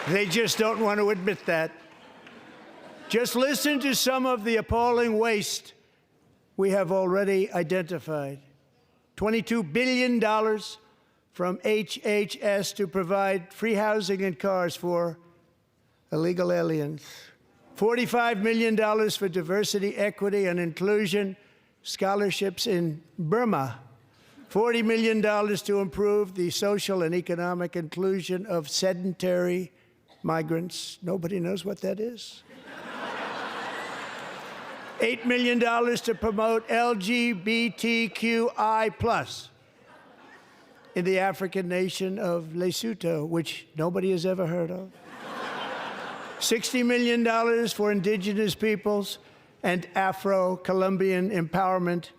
They just don't want to admit that. Just listen to some of the appalling waste we have already identified. $22 billion from HHS to provide free housing and cars for illegal aliens. $45 million for diversity, equity, and inclusion scholarships in Burma. $40 million to improve the social and economic inclusion of sedentary migrants. Nobody knows what that is. $8 million to promote LGBTQI+ in the African nation of Lesotho, which nobody has ever heard of. $60 million for indigenous peoples and Afro-Colombian empowerment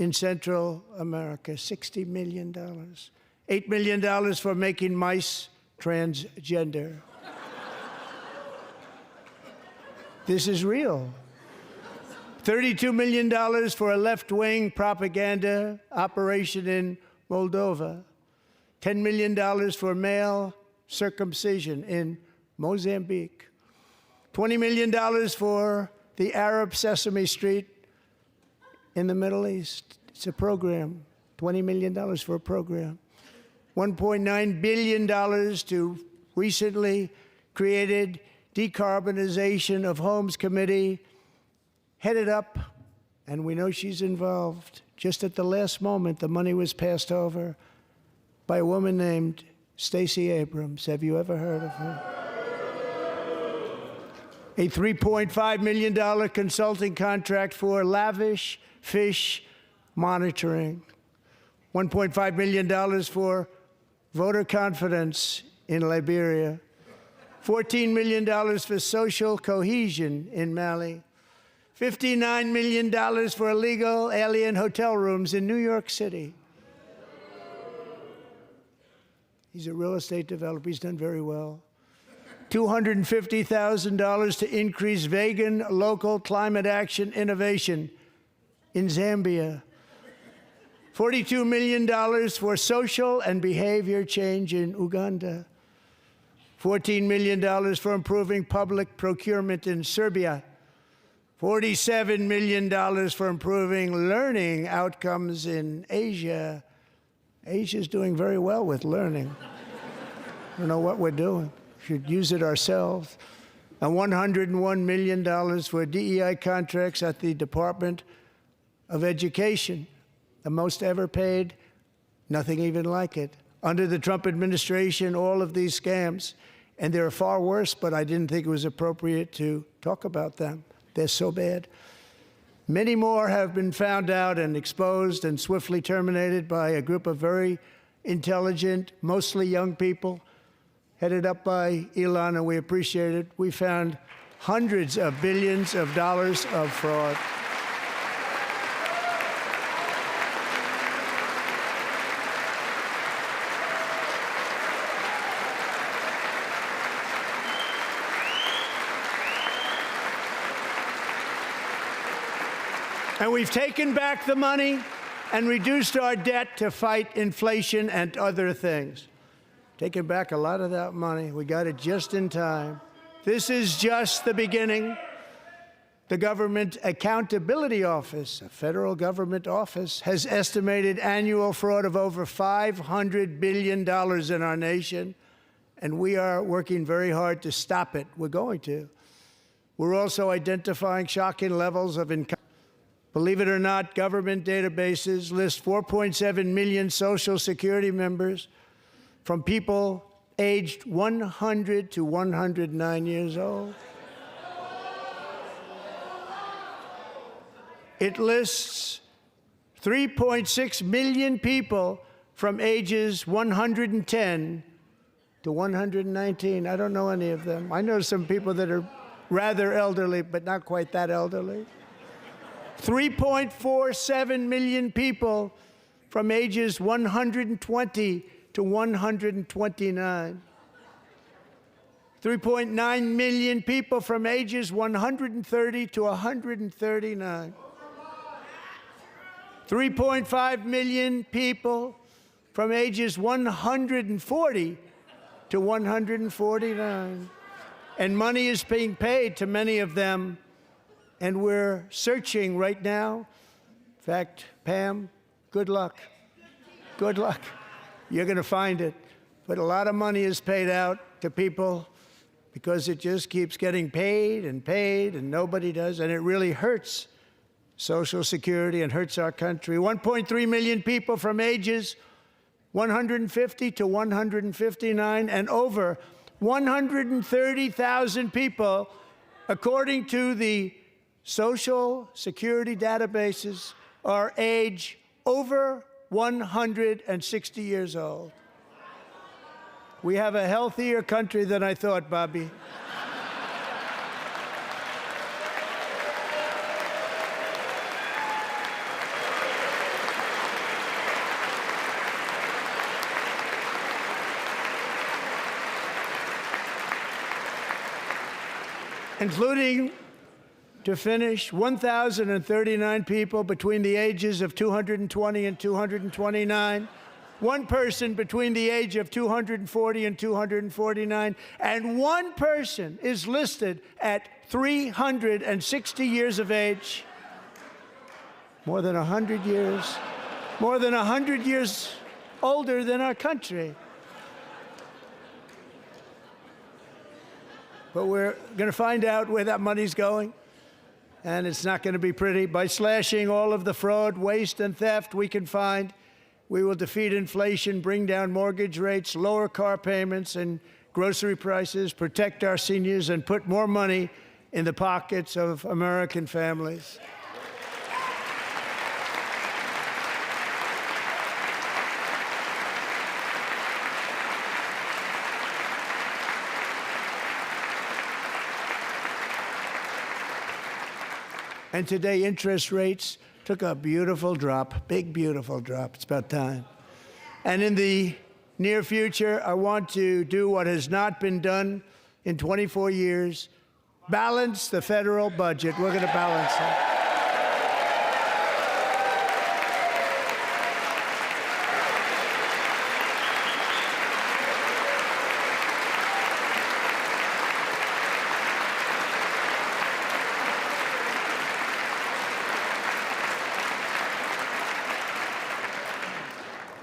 in Central America, $60 million. $8 million for making mice transgender. This is real. $32 million for a left-wing propaganda operation in Moldova. $10 million for male circumcision in Mozambique. $20 million for the Arab Sesame Street in the Middle East. It's a program. $20 million for a program. $1.9 billion to recently created Decarbonization of Homes Committee, headed up, and we know she's involved. Just at the last moment, the money was passed over by a woman named Stacey Abrams. Have you ever heard of her? A $3.5 million consulting contract for lavish fish monitoring. $1.5 million for voter confidence in Liberia. $14 million for social cohesion in Mali. $59 million for illegal alien hotel rooms in New York City. He's a real estate developer. He's done very well. $250,000 to increase vegan local climate action innovation in Zambia. $42 million for social and behavior change in Uganda. $14 million for improving public procurement in Serbia. $47 million for improving learning outcomes in Asia. Asia's doing very well with learning. I don't know what we're doing. We should use it ourselves. And $101 million for DEI contracts at the Department of Education. The most ever paid, nothing even like it. Under the Trump administration, all of these scams, and they're far worse, but I didn't think it was appropriate to talk about them. They're so bad. Many more have been found out and exposed and swiftly terminated by a group of very intelligent, mostly young people, headed up by Elon, and we appreciate it. We found hundreds of billions of dollars of fraud. And we've taken back the money and reduced our debt to fight inflation and other things. Taken back a lot of that money. We got it just in time. This is just the beginning. The Government Accountability Office, a federal government office, has estimated annual fraud of over $500 billion in our nation, and we are working very hard to stop it. We're going to. We're also identifying shocking levels of income. Believe it or not, government databases list 4.7 million Social Security members from people aged 100 to 109 years old. It lists 3.6 million people from ages 110 to 119. I don't know any of them. I know some people that are rather elderly, but not quite that elderly. 3.47 million people from ages 120 to 129. 3.9 million people from ages 130 to 139. 3.5 million people from ages 140 to 149. And money is being paid to many of them. And we're searching right now. In fact, Pam, good luck. Good luck. You're going to find it. But a lot of money is paid out to people because it just keeps getting paid, and nobody does. And it really hurts Social Security and hurts our country. 1.3 million people from ages 150 to 159, and over 130,000 people, according to the Social Security databases, are age over 160 years old. We have a healthier country than I thought, Bobby. including, to finish, 1,039 people between the ages of 220 and 229, one person between the age of 240 and 249, and one person is listed at 360 years of age. More than 100 years older than our country. But we're going to find out where that money's going, and it's not going to be pretty. By slashing all of the fraud, waste, and theft we can find, we will defeat inflation, bring down mortgage rates, lower car payments and grocery prices, protect our seniors, and put more money in the pockets of American families. And today, interest rates took a beautiful drop, big, beautiful drop. It's about time. And in the near future, I want to do what has not been done in 24 years, balance the federal budget. We're going to balance it.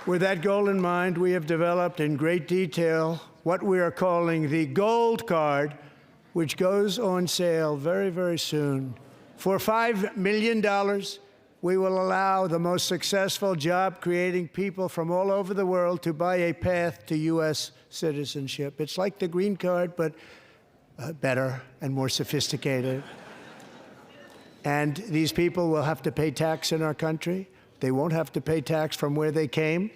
With that goal in mind, we have developed in great detail what we are calling the Gold Card, which goes on sale very, very soon. For $5 million, we will allow the most successful job-creating people from all over the world to buy a path to U.S. citizenship. It's like the green card, but better and more sophisticated. And these people will have to pay tax in our country. They won't have to pay tax from where they came.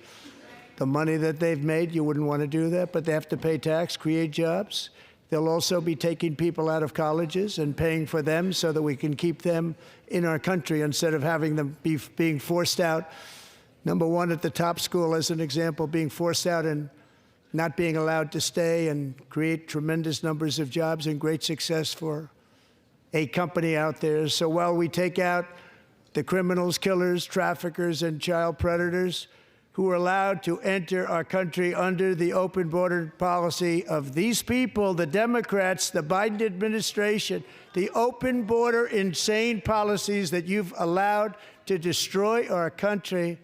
The money that they've made, you wouldn't want to do that, but they have to pay tax, create jobs. They'll also be taking people out of colleges and paying for them so that we can keep them in our country instead of having them being forced out. Number one, at the top school, as an example, being forced out and not being allowed to stay and create tremendous numbers of jobs and great success for a company out there. So while we take out the criminals, killers, traffickers, and child predators who are allowed to enter our country under the open border policy of these people, the Democrats, the Biden administration, the open border insane policies that you've allowed to destroy our country,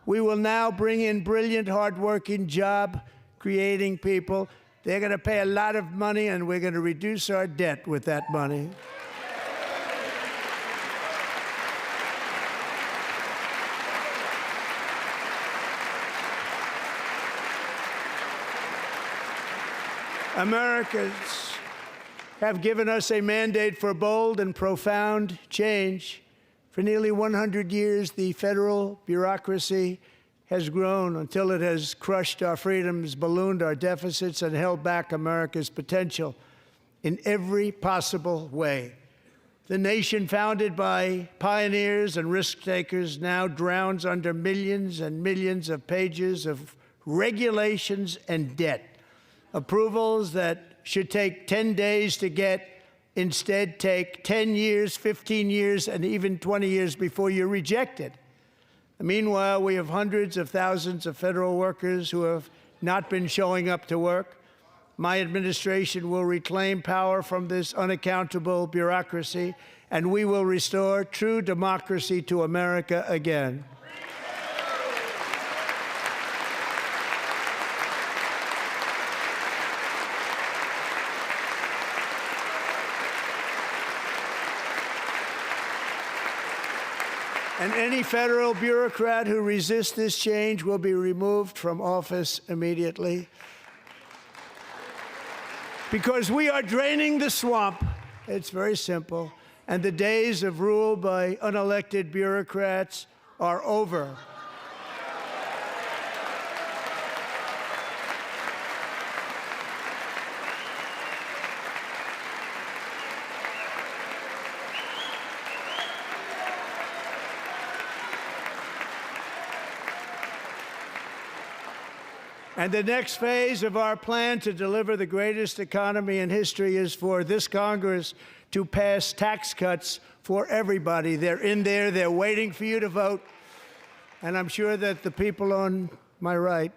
we will now bring in brilliant, hardworking, job-creating people. They're going to pay a lot of money, and we're going to reduce our debt with that money. Americans have given us a mandate for bold and profound change. For nearly 100 years, the federal bureaucracy has grown until it has crushed our freedoms, ballooned our deficits, and held back America's potential in every possible way. The nation founded by pioneers and risk-takers now drowns under millions and millions of pages of regulations and debt. Approvals that should take 10 days to get instead take 10 years, 15 years, and even 20 years before you're rejected. Meanwhile, we have hundreds of thousands of federal workers who have not been showing up to work. My administration will reclaim power from this unaccountable bureaucracy, and we will restore true democracy to America again. And any federal bureaucrat who resists this change will be removed from office immediately. Because we are draining the swamp. It's very simple. And the days of rule by unelected bureaucrats are over. And the next phase of our plan to deliver the greatest economy in history is for this Congress to pass tax cuts for everybody. They're in there, they're waiting for you to vote. And I'm sure that the people on my right,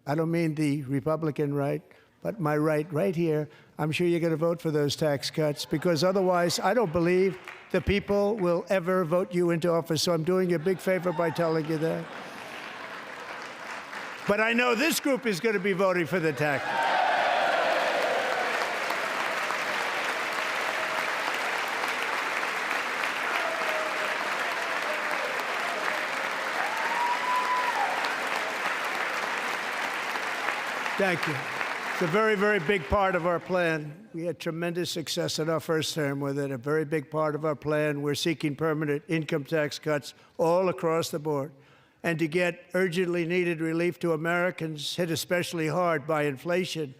I don't mean the Republican right, but my right here, I'm sure you're going to vote for those tax cuts, because otherwise I don't believe the people will ever vote you into office. So I'm doing you a big favor by telling you that. But I know this group is going to be voting for the tax. Thank you. It's a very, very big part of our plan. We had tremendous success in our first term with it. A very big part of our plan. We're seeking permanent income tax cuts all across the board. And to get urgently needed relief to Americans hit especially hard by inflation,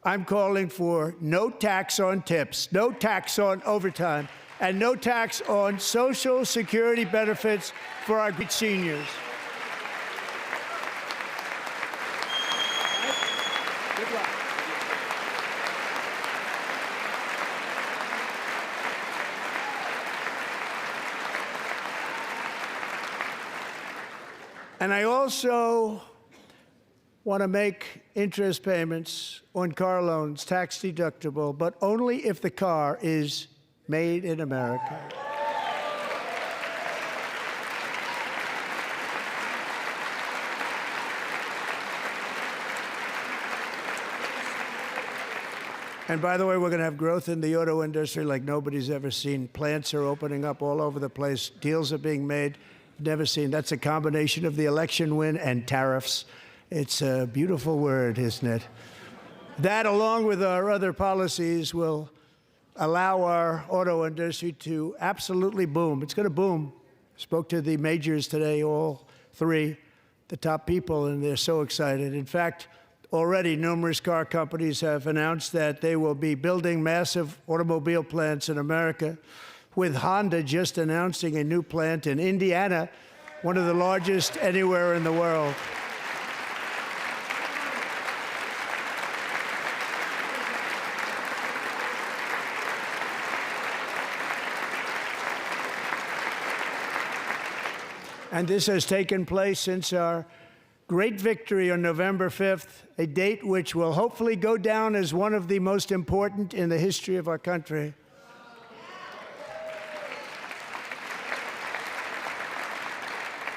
I'm calling for no tax on tips, no tax on overtime, and no tax on Social Security benefits for our great seniors. And I also want to make interest payments on car loans tax deductible, but only if the car is made in America. And by the way, we're going to have growth in the auto industry like nobody's ever seen. Plants are opening up all over the place. Deals are being made. Never seen. That's a combination of the election win and tariffs. It's a beautiful word, isn't it? That, along with our other policies, will allow our auto industry to absolutely boom. It's going to boom. Spoke to the majors today, all three, the top people, and they're so excited. In fact, already numerous car companies have announced that they will be building massive automobile plants in America, with Honda just announcing a new plant in Indiana, one of the largest anywhere in the world. And this has taken place since our great victory on November 5th, a date which will hopefully go down as one of the most important in the history of our country.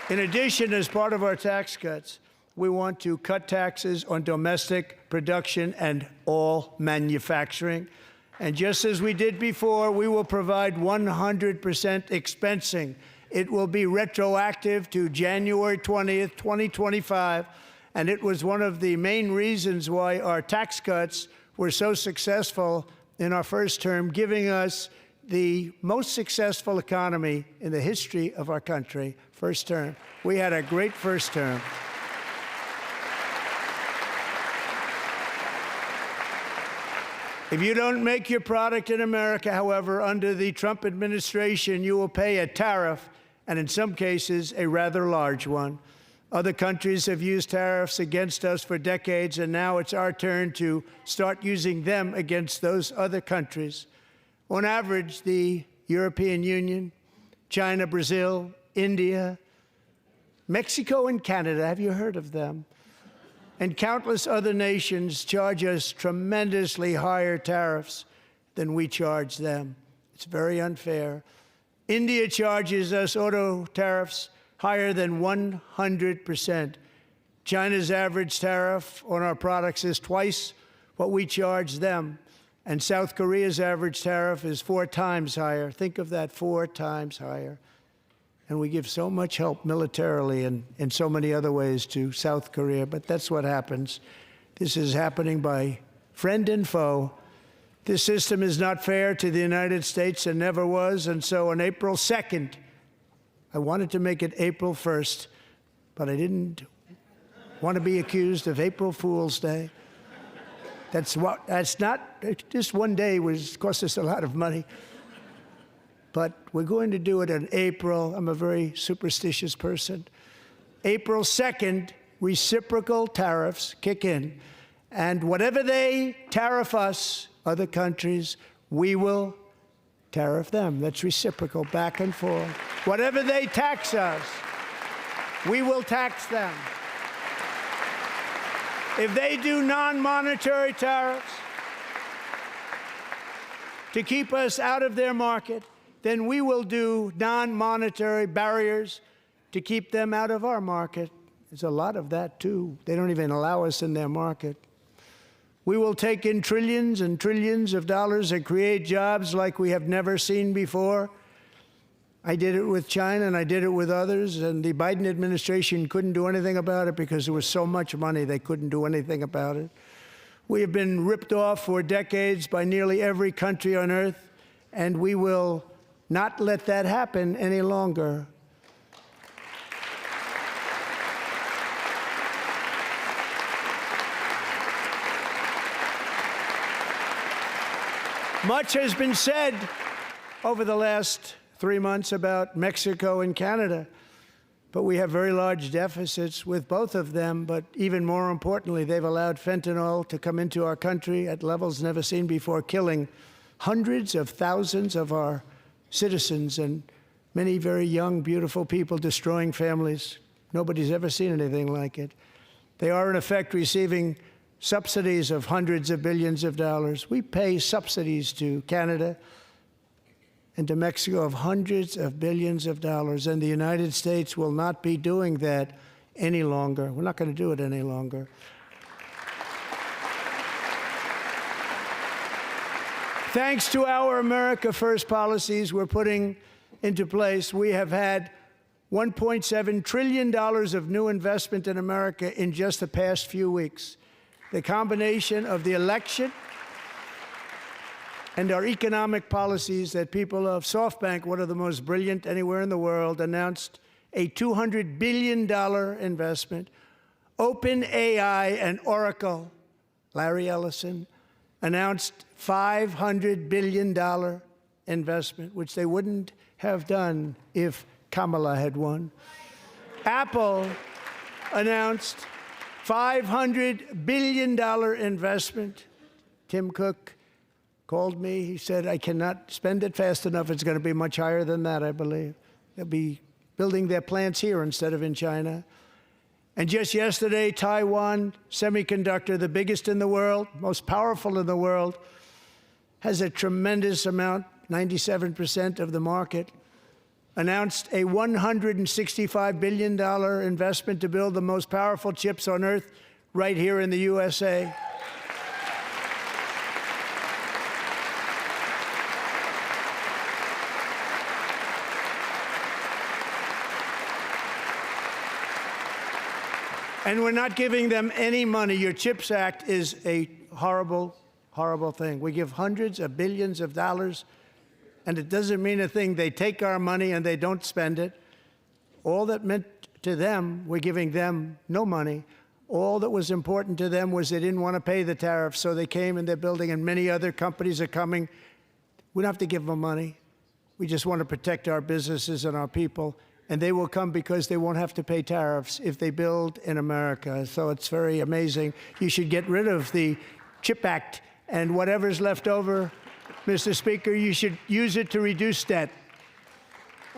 In addition, as part of our tax cuts, we want to cut taxes on domestic production and all manufacturing. And just as we did before, we will provide 100% expensing. It will be retroactive to January 20th, 2025. And it was one of the main reasons why our tax cuts were so successful in our first term, giving us the most successful economy in the history of our country, first term. We had a great first term. If you don't make your product in America, however, under the Trump administration, you will pay a tariff, and in some cases, a rather large one. Other countries have used tariffs against us for decades, and now it's our turn to start using them against those other countries. On average, the European Union, China, Brazil, India, Mexico, and Canada, have you heard of them? And countless other nations charge us tremendously higher tariffs than we charge them. It's very unfair. India charges us auto tariffs higher than 100%. China's average tariff on our products is twice what we charge them. And South Korea's average tariff is 4 times higher. Think of that, 4 times higher. And we give so much help militarily and in so many other ways to South Korea, but that's what happens. This is happening by friend and foe. This system is not fair to the United States and never was, and so on April 2nd, I wanted to make it April 1st, but I didn't want to be accused of April Fool's Day. That's not, just one day cost us a lot of money. But we're going to do it in April. I'm a very superstitious person. April 2nd, reciprocal tariffs kick in. And whatever they tariff us, other countries, we will tariff them. That's reciprocal, back and forth. Whatever they tax us, we will tax them. If they do non-monetary tariffs to keep us out of their market, then we will do non-monetary barriers to keep them out of our market. There's a lot of that, too. They don't even allow us in their market. We will take in trillions and trillions of dollars and create jobs like we have never seen before. I did it with China and I did it with others, and the Biden administration couldn't do anything about it because there was so much money they couldn't do anything about it. We have been ripped off for decades by nearly every country on earth, and we will not let that happen any longer. Much has been said over the last 3 months about Mexico and Canada, but we have very large deficits with both of them. But even more importantly, they've allowed fentanyl to come into our country at levels never seen before, killing hundreds of thousands of our citizens and many very young, beautiful people, destroying families. Nobody's ever seen anything like it. They are, in effect, receiving subsidies of hundreds of billions of dollars. We pay subsidies to Canada and to Mexico of hundreds of billions of dollars, and the United States will not be doing that any longer. We're not going to do it any longer. Thanks to our America First policies we're putting into place, we have had $1.7 trillion of new investment in America in just the past few weeks. The combination of the election and our economic policies that people of SoftBank, one of the most brilliant anywhere in the world, announced a $200 billion investment. OpenAI and Oracle, Larry Ellison, announced $500 billion investment, which they wouldn't have done if Kamala had won. Apple announced $500 billion investment. Tim Cook called me. He said, I cannot spend it fast enough. It's going to be much higher than that, I believe. They'll be building their plants here instead of in China. And just yesterday, Taiwan Semiconductor, the biggest in the world, most powerful in the world, has a tremendous amount, 97% of the market, announced a $165 billion investment to build the most powerful chips on earth right here in the USA. And we're not giving them any money. Your CHIPS Act is a horrible, horrible thing. We give hundreds of billions of dollars, and it doesn't mean a thing. They take our money and they don't spend it. All that meant to them, we're giving them no money. All that was important to them was they didn't want to pay the tariffs, so they came and they're building, and many other companies are coming. We don't have to give them money. We just want to protect our businesses and our people. And they will come because they won't have to pay tariffs if they build in America. So it's very amazing. You should get rid of the CHIP Act, and whatever's left over, Mr. Speaker, you should use it to reduce debt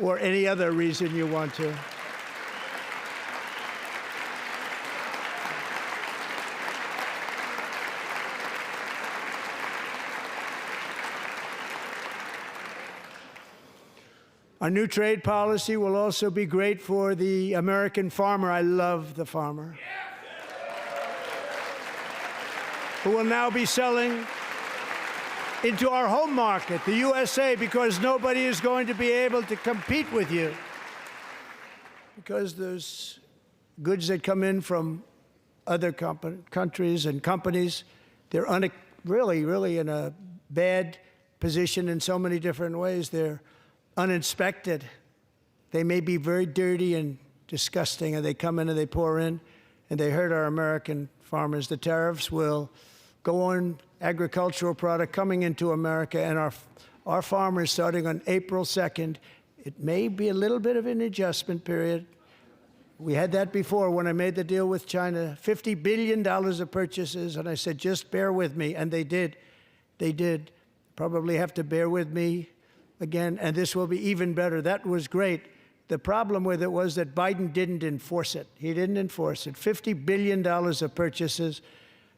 or any other reason you want to. Our new trade policy will also be great for the American farmer. I love the farmer, who will now be selling into our home market, the USA, because nobody is going to be able to compete with you. Because those goods that come in from other countries and companies, they're really in a bad position in so many different ways. They're uninspected. They may be very dirty and disgusting, and they come in and they pour in, and they hurt our American farmers. The tariffs will go on agricultural product coming into America, and our farmers, starting on April 2nd, it may be a little bit of an adjustment period. We had that before when I made the deal with China, $50 billion of purchases, and I said, just bear with me, and they did. They did. Probably have to bear with me again, and this will be even better. That was great. The problem with it was that Biden didn't enforce it. He didn't enforce it. $50 billion of purchases,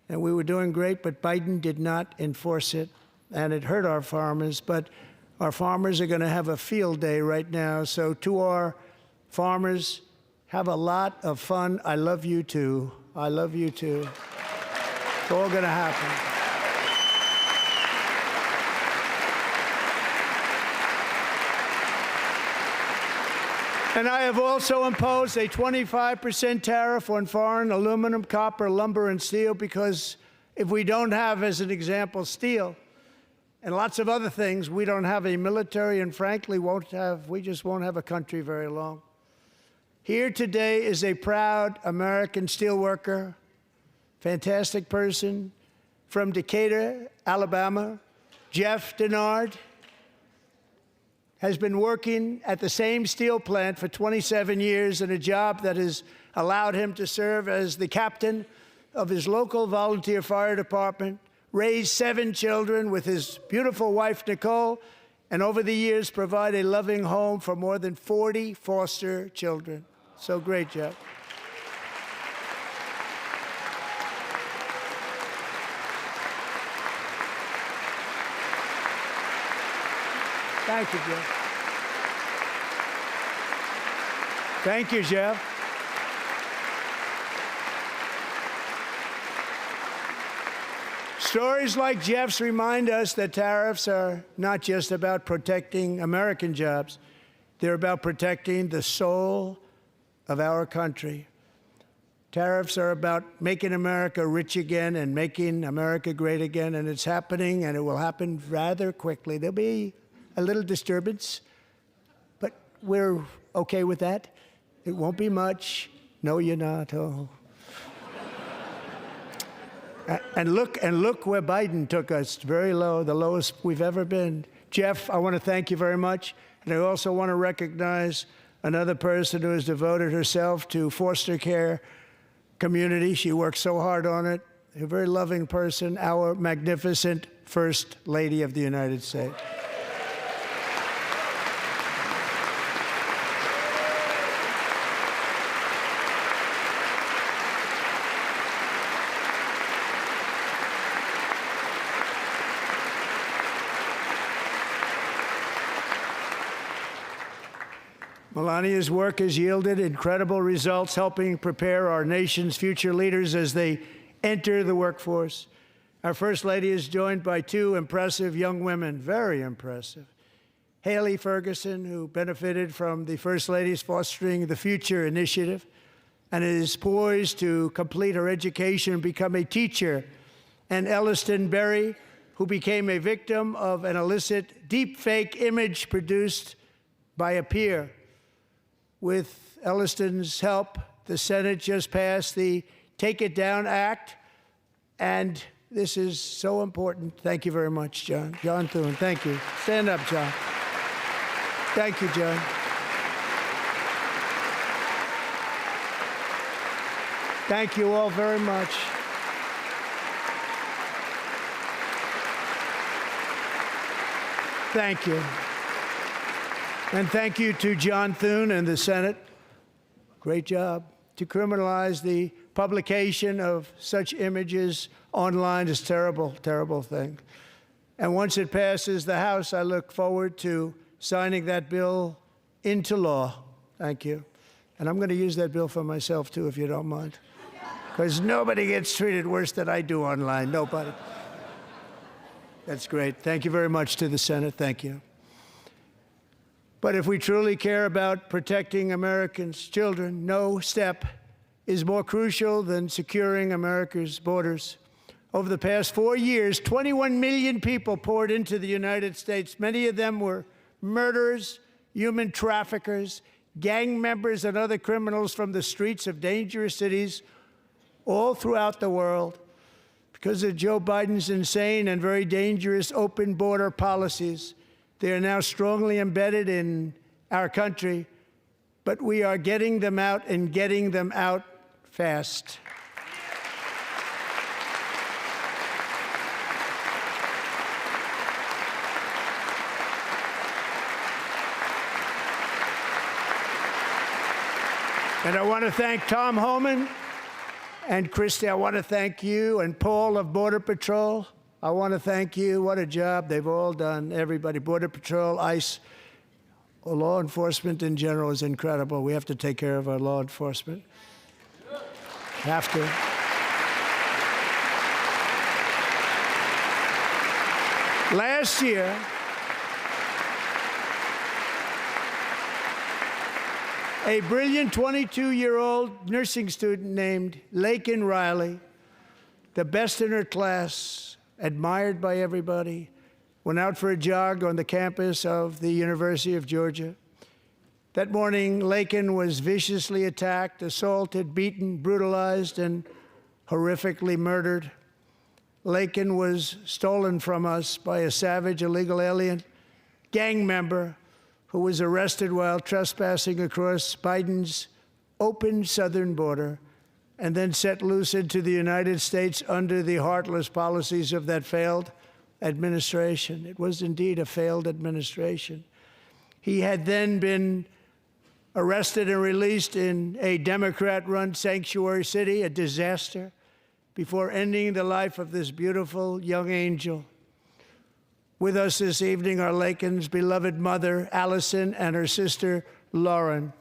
and we were doing great, but Biden did not enforce it, and it hurt our farmers. But our farmers are going to have a field day right now. So to our farmers, have a lot of fun. I love you too. I love you too. It's all going to happen. And I have also imposed a 25% tariff on foreign aluminum, copper, lumber, and steel, because if we don't have, as an example, steel and lots of other things, we don't have a military, and frankly, we just won't have a country very long. Here today is a proud American steelworker, fantastic person from Decatur, Alabama, Jeff Denard. Has been working at the same steel plant for 27 years in a job that has allowed him to serve as the captain of his local volunteer fire department, raise 7 children with his beautiful wife, Nicole, and over the years provide a loving home for more than 40 foster children. So great, Jeff. Thank you, Jeff. Thank you, Jeff. Stories like Jeff's remind us that tariffs are not just about protecting American jobs. They're about protecting the soul of our country. Tariffs are about making America rich again and making America great again, and it's happening, and it will happen rather quickly. There'll be a little disturbance, but we're okay with that. It won't be much. No, you're not. Oh. And look where Biden took us, very low, the lowest we've ever been. Jeff, I want to thank you very much. And I also want to recognize another person who has devoted herself to foster care community. She works so hard on it. A very loving person, our magnificent First Lady of the United States. Melania's work has yielded incredible results, helping prepare our nation's future leaders as they enter the workforce. Our First Lady is joined by 2 impressive young women, very impressive. Haley Ferguson, who benefited from the First Lady's Fostering the Future initiative and is poised to complete her education and become a teacher. And Elliston Berry, who became a victim of an illicit deepfake image produced by a peer. With Elliston's help, the Senate just passed the Take It Down Act, and this is so important. Thank you very much, John. John Thune, thank you. Stand up, John. Thank you, John. Thank you all very much. Thank you. And thank you to John Thune and the Senate. Great job. To criminalize the publication of such images online is a terrible, terrible thing. And once it passes the House, I look forward to signing that bill into law. Thank you. And I'm going to use that bill for myself, too, if you don't mind. Because nobody gets treated worse than I do online. Nobody. That's great. Thank you very much to the Senate. Thank you. But if we truly care about protecting Americans' children, no step is more crucial than securing America's borders. Over the past 4 years, 21 million people poured into the United States. Many of them were murderers, human traffickers, gang members, and other criminals from the streets of dangerous cities all throughout the world. Because of Joe Biden's insane and very dangerous open border policies, they are now strongly embedded in our country, but we are getting them out and getting them out fast. And I want to thank Tom Homan and Christy. I want to thank you and Paul of Border Patrol. I want to thank you. What a job they've all done. Everybody, Border Patrol, ICE, law enforcement in general is incredible. We have to take care of our law enforcement. Have to. Last year, a brilliant 22-year-old nursing student named Laken Riley, the best in her class, admired by everybody, went out for a jog on the campus of the University of Georgia. That morning, Laken was viciously attacked, assaulted, beaten, brutalized, and horrifically murdered. Laken was stolen from us by a savage illegal alien gang member who was arrested while trespassing across Biden's open southern border and then set loose into the United States under the heartless policies of that failed administration. It was indeed a failed administration. He had then been arrested and released in a Democrat-run sanctuary city, a disaster, before ending the life of this beautiful young angel. With us this evening are Laken's beloved mother, Allison, and her sister, Lauren.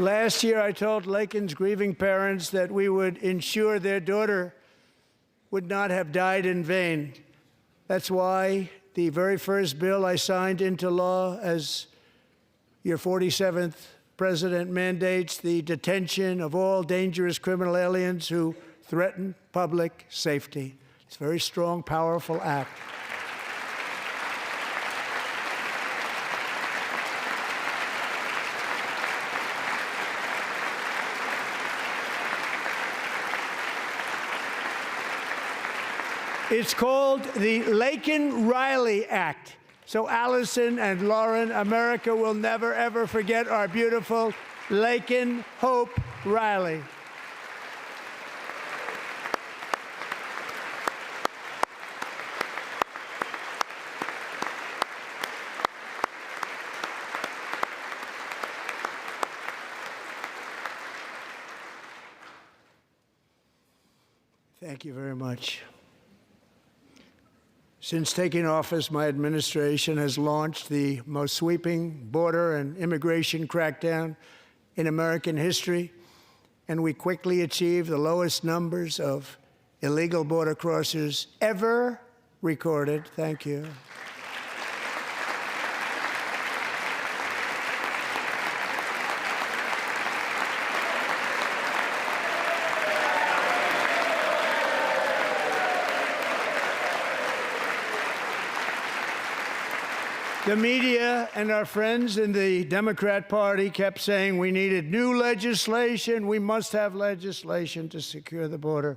Last year, I told Laken's grieving parents that we would ensure their daughter would not have died in vain. That's why the very first bill I signed into law as your 47th president mandates the detention of all dangerous criminal aliens who threaten public safety. It's a very strong, powerful act. It's called the Laken-Riley Act. So Allison and Lauren, America will never, ever forget our beautiful Laken Hope Riley. Thank you very much. Since taking office, my administration has launched the most sweeping border and immigration crackdown in American history, and we quickly achieved the lowest numbers of illegal border crossers ever recorded. Thank you. The media and our friends in the Democrat Party kept saying we needed new legislation, we must have legislation to secure the border.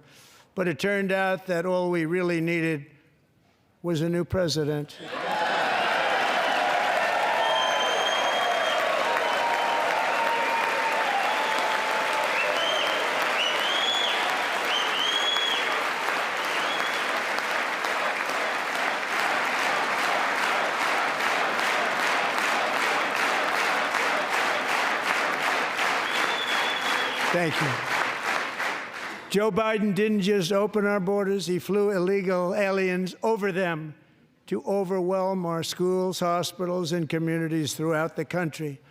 But it turned out that all we really needed was a new president. Thank you. Joe Biden didn't just open our borders, he flew illegal aliens over them to overwhelm our schools, hospitals, and communities throughout the country.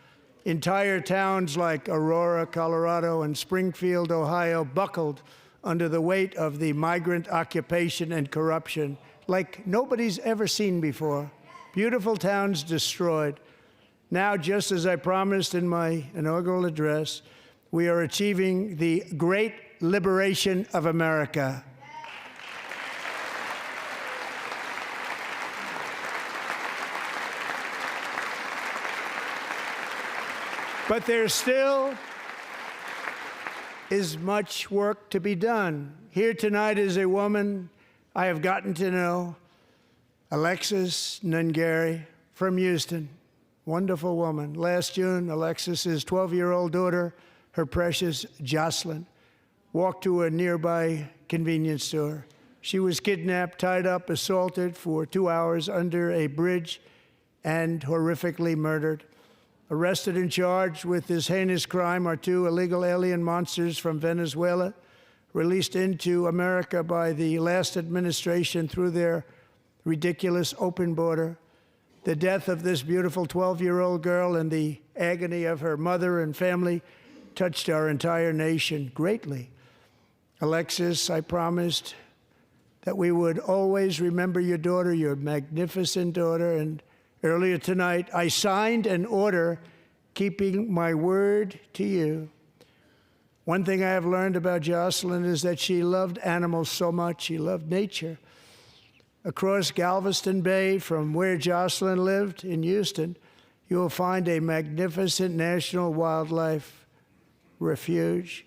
Entire towns like Aurora, Colorado, and Springfield, Ohio, buckled under the weight of the migrant occupation and corruption like nobody's ever seen before. Beautiful towns destroyed. Now, just as I promised in my inaugural address, we are achieving the great liberation of America. But there still is much work to be done. Here tonight is a woman I have gotten to know Alexis Nungary from Houston. Wonderful woman. Last June, Alexis's 12-year-old daughter, her precious Jocelyn, walked to a nearby convenience store. She was kidnapped, tied up, assaulted for 2 hours under a bridge, and horrifically murdered. Arrested and charged with this heinous crime are 2 illegal alien monsters from Venezuela, released into America by the last administration through their ridiculous open border. The death of this beautiful 12-year-old girl and the agony of her mother and family touched our entire nation greatly. Alexis, I promised that we would always remember your daughter, your magnificent daughter, and earlier tonight I signed an order keeping my word to you. One thing I have learned about Jocelyn is that she loved animals so much. She loved nature. Across Galveston Bay, from where Jocelyn lived in Houston, you will find a magnificent national wildlife refuge,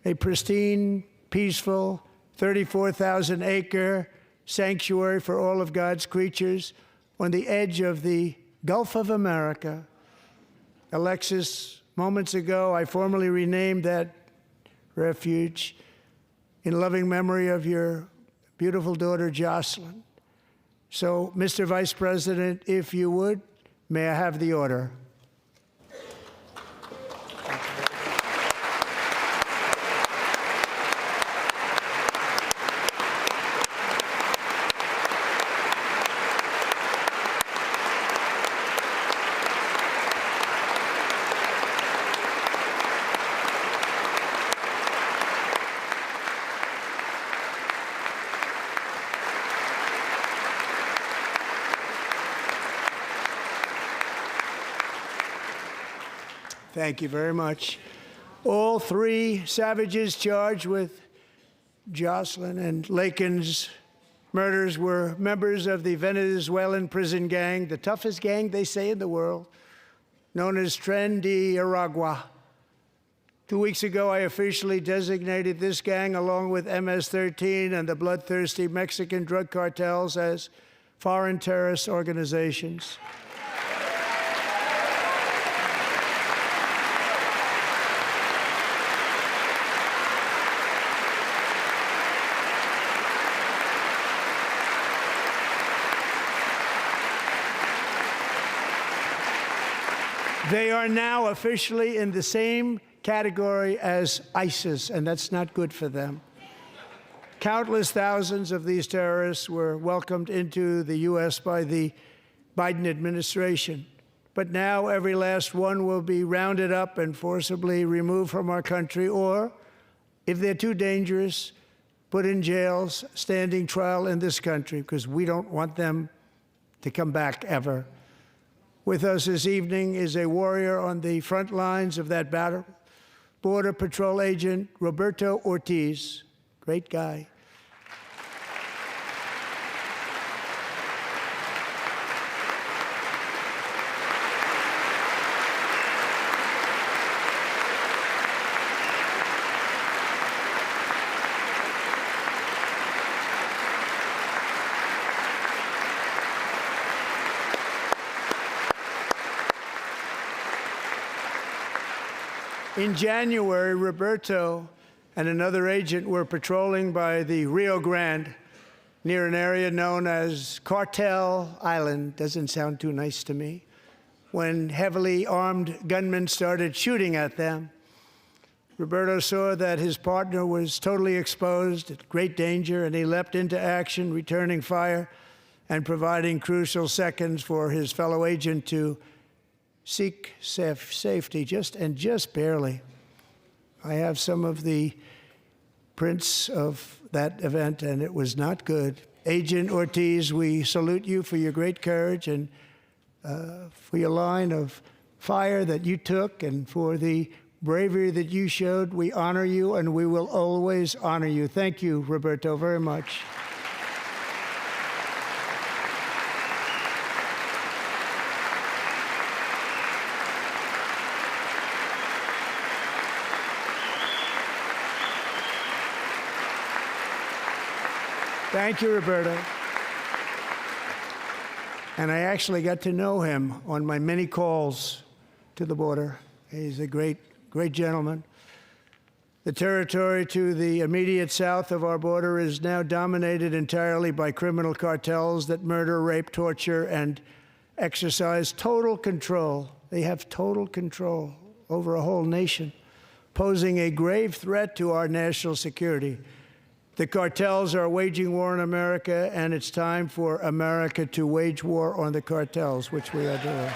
a pristine, peaceful, 34,000-acre sanctuary for all of God's creatures on the edge of the Gulf of America. Alexis, moments ago, I formally renamed that refuge in loving memory of your beautiful daughter, Jocelyn. So, Mr. Vice President, if you would, may I have the order? Thank you very much. All 3 savages charged with Jocelyn and Lakin's murders were members of the Venezuelan prison gang, the toughest gang, they say, in the world, known as Tren de Aragua. 2 weeks ago, I officially designated this gang, along with MS-13 and the bloodthirsty Mexican drug cartels, as foreign terrorist organizations. They are now officially in the same category as ISIS, and that's not good for them. Countless thousands of these terrorists were welcomed into the U.S. by the Biden administration. But now every last one will be rounded up and forcibly removed from our country, or, if they're too dangerous, put in jails, standing trial in this country, because we don't want them to come back ever. With us this evening is a warrior on the front lines of that battle, Border Patrol Agent Roberto Ortiz. Great guy. In January, Roberto and another agent were patrolling by the Rio Grande near an area known as Cartel Island. Doesn't sound too nice to me. When heavily armed gunmen started shooting at them, Roberto saw that his partner was totally exposed, at great danger, and he leapt into action, returning fire and providing crucial seconds for his fellow agent to seek safety, just barely. I have some of the prints of that event, and it was not good. Agent Ortiz, we salute you for your great courage and for your line of fire that you took, and for the bravery that you showed. We honor you, and we will always honor you. Thank you, Roberto, very much. Thank you, Roberto. And I actually got to know him on my many calls to the border. He's a great, great gentleman. The territory to the immediate south of our border is now dominated entirely by criminal cartels that murder, rape, torture, and exercise total control. They have total control over a whole nation, posing a grave threat to our national security. The cartels are waging war in America, and it's time for America to wage war on the cartels, which we are doing.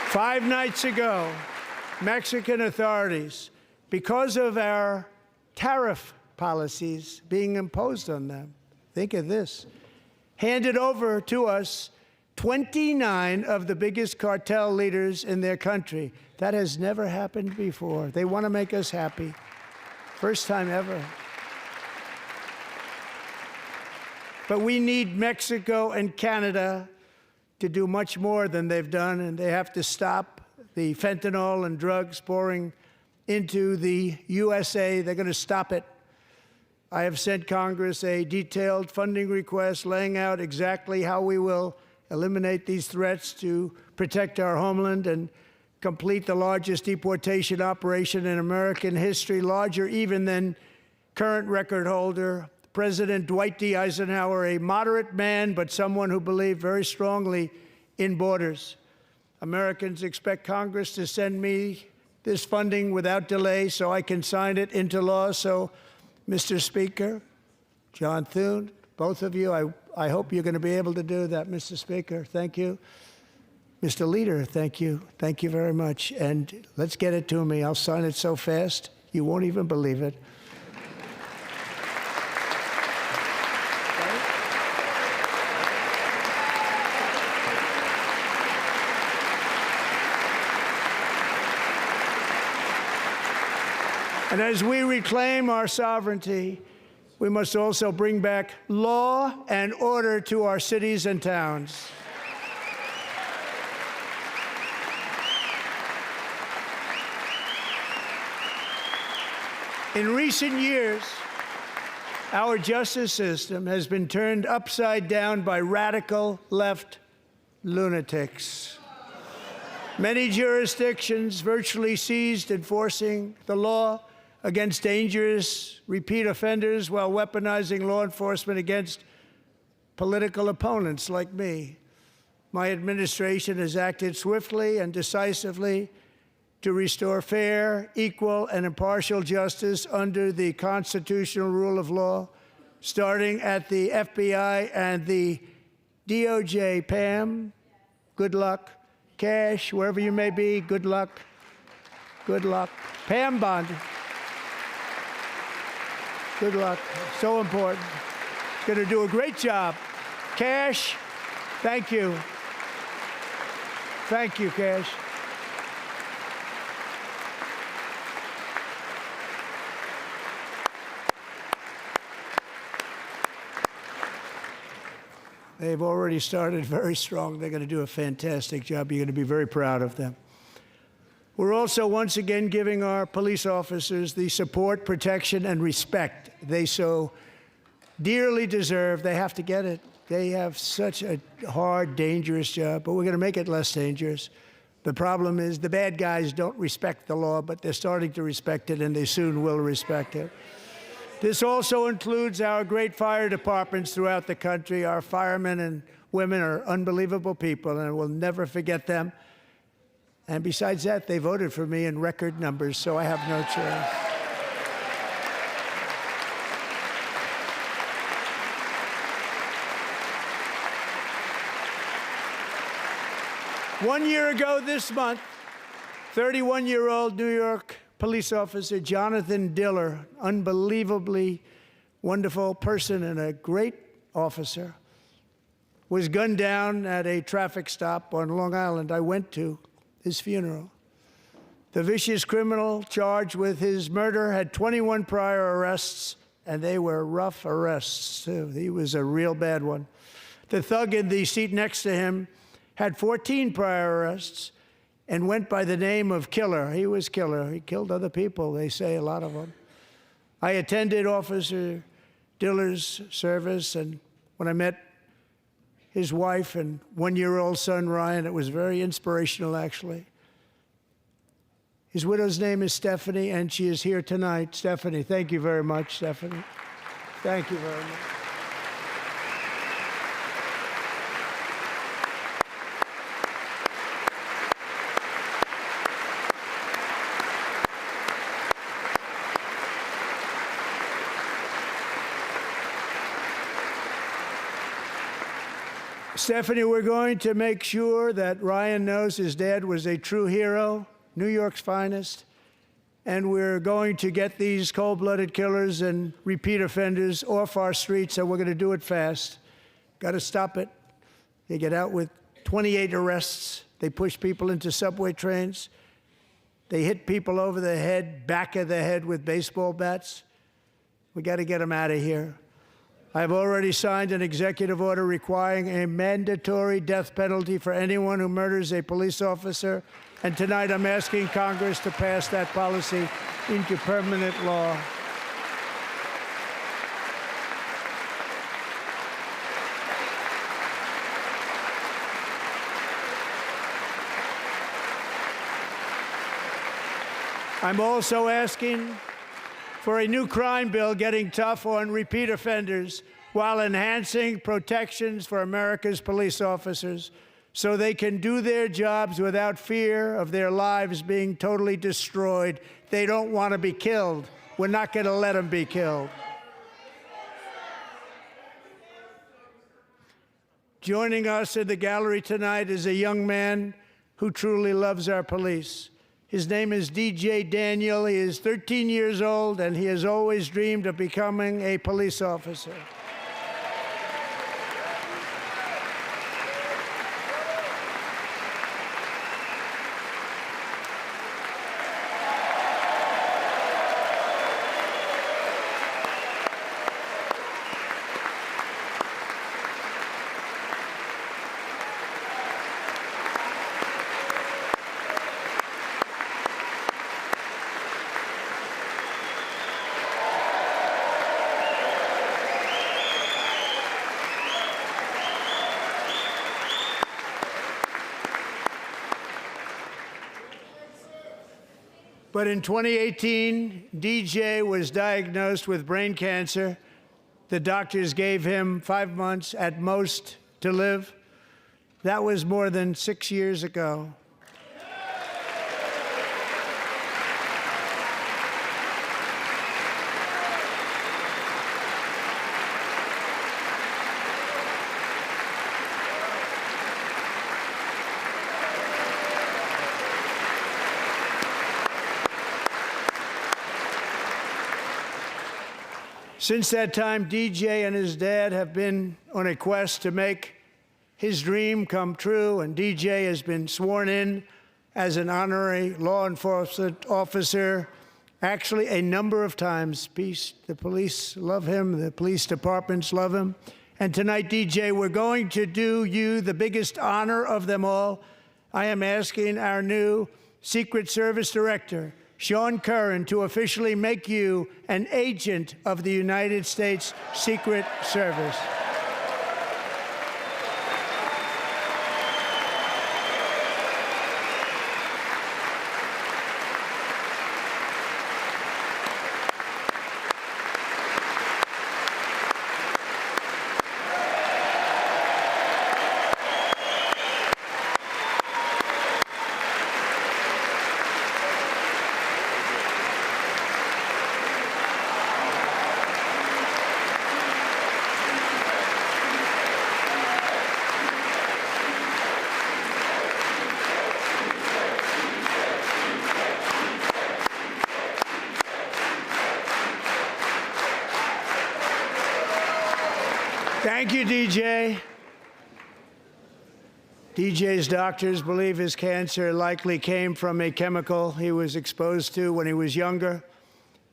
Five nights ago, Mexican authorities, because of our tariff policies being imposed on them, think of this, handed over to us 29 of the biggest cartel leaders in their country. That has never happened before. They want to make us happy. First time ever. But we need Mexico and Canada to do much more than they've done, and they have to stop the fentanyl and drugs pouring into the USA. They're going to stop it. I have sent Congress a detailed funding request laying out exactly how we will eliminate these threats to protect our homeland and complete the largest deportation operation in American history, larger even than current record holder, President Dwight D. Eisenhower, a moderate man, but someone who believed very strongly in borders. Americans expect Congress to send me this funding without delay so I can sign it into law. So, Mr. Speaker, John Thune, both of you, I hope you're going to be able to do that, Mr. Speaker. Thank you. Mr. Leader, thank you. Thank you very much. And let's get it to me. I'll sign it so fast, you won't even believe it. And as we reclaim our sovereignty, we must also bring back law and order to our cities and towns. In recent years, our justice system has been turned upside down by radical left lunatics. Many jurisdictions virtually ceased enforcing the law against dangerous repeat offenders while weaponizing law enforcement against political opponents like me. My administration has acted swiftly and decisively to restore fair, equal, and impartial justice under the constitutional rule of law, starting at the FBI and the DOJ. Pam, good luck. Cash, wherever you may be, good luck. Good luck. Pam Bond. Good luck. So important. Going to do a great job. Cash, thank you. Thank you, Cash. They've already started very strong. They're going to do a fantastic job. You're going to be very proud of them. We're also once again giving our police officers the support, protection, and respect they so dearly deserve. They have to get it. They have such a hard, dangerous job, but we're going to make it less dangerous. The problem is the bad guys don't respect the law, but they're starting to respect it, and they soon will respect it. This also includes our great fire departments throughout the country. Our firemen and women are unbelievable people, and we'll never forget them. And besides that, they voted for me in record numbers, so I have no choice. One year ago this month, 31-year-old New York police officer Jonathan Diller, unbelievably wonderful person and a great officer, was gunned down at a traffic stop on Long Island. I went to his funeral. The vicious criminal charged with his murder had 21 prior arrests, and they were rough arrests, too. He was a real bad one. The thug in the seat next to him had 14 prior arrests, and went by the name of Killer. He was Killer. He killed other people, they say, a lot of them. I attended Officer Diller's service, and when I met his wife and one-year-old son, Ryan, it was very inspirational, actually. His widow's name is Stephanie, and she is here tonight. Stephanie, thank you very much, Stephanie. Thank you very much. Stephanie, we're going to make sure that Ryan knows his dad was a true hero, New York's finest, and we're going to get these cold-blooded killers and repeat offenders off our streets, and we're going to do it fast. Got to stop it. They get out with 28 arrests. They push people into subway trains. They hit people over the head, back of the head with baseball bats. We got to get them out of here. I've already signed an executive order requiring a mandatory death penalty for anyone who murders a police officer, and tonight I'm asking Congress to pass that policy into permanent law. I'm also asking for a new crime bill getting tough on repeat offenders while enhancing protections for America's police officers so they can do their jobs without fear of their lives being totally destroyed. They don't want to be killed. We're not going to let them be killed. Joining us in the gallery tonight is a young man who truly loves our police. His name is DJ Daniel. He is 13 years old, and he has always dreamed of becoming a police officer. But in 2018, DJ was diagnosed with brain cancer. The doctors gave him 5 months at most to live. That was more than 6 years ago. Since that time, DJ and his dad have been on a quest to make his dream come true, and DJ has been sworn in as an honorary law enforcement officer, actually a number of times. The police love him, the police departments love him. And tonight, DJ, we're going to do you the biggest honor of them all. I am asking our new Secret Service Director, Sean Curran, to officially make you an agent of the United States Secret Service. Thank you, DJ. DJ's doctors believe his cancer likely came from a chemical he was exposed to when he was younger.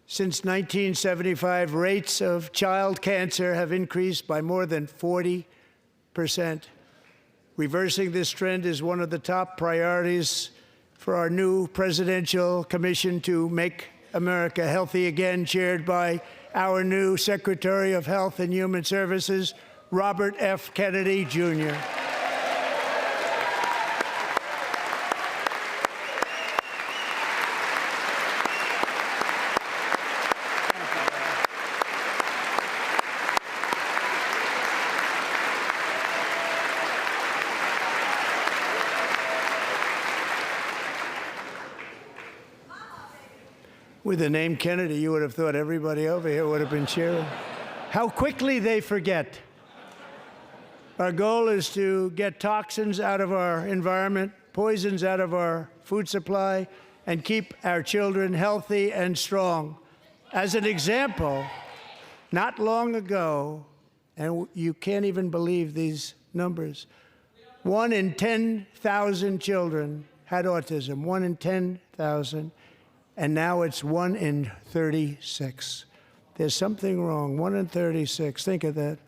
Since 1975, rates of child cancer have increased by more than 40%. Reversing this trend is one of the top priorities for our new presidential commission to make America healthy again, chaired by our new Secretary of Health and Human Services, Robert F. Kennedy, Jr. With the name Kennedy, you would have thought everybody over here would have been cheering. How quickly they forget. Our goal is to get toxins out of our environment, poisons out of our food supply, and keep our children healthy and strong. As an example, not long ago, and you can't even believe these numbers, 1 in 10,000 children had autism, 1 in 10,000. And now it's 1 in 36. There's something wrong, 1 in 36, think of that.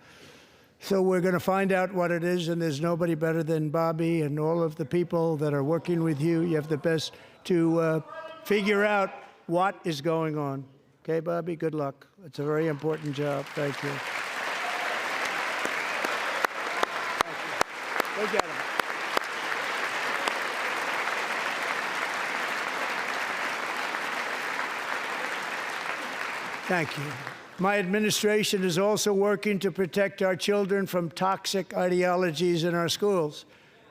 So we're gonna find out what it is, and there's nobody better than Bobby and all of the people that are working with you. You have the best to figure out what is going on. Okay, Bobby, good luck. It's a very important job, thank you. Thank you. Go get him. Thank you. My administration is also working to protect our children from toxic ideologies in our schools.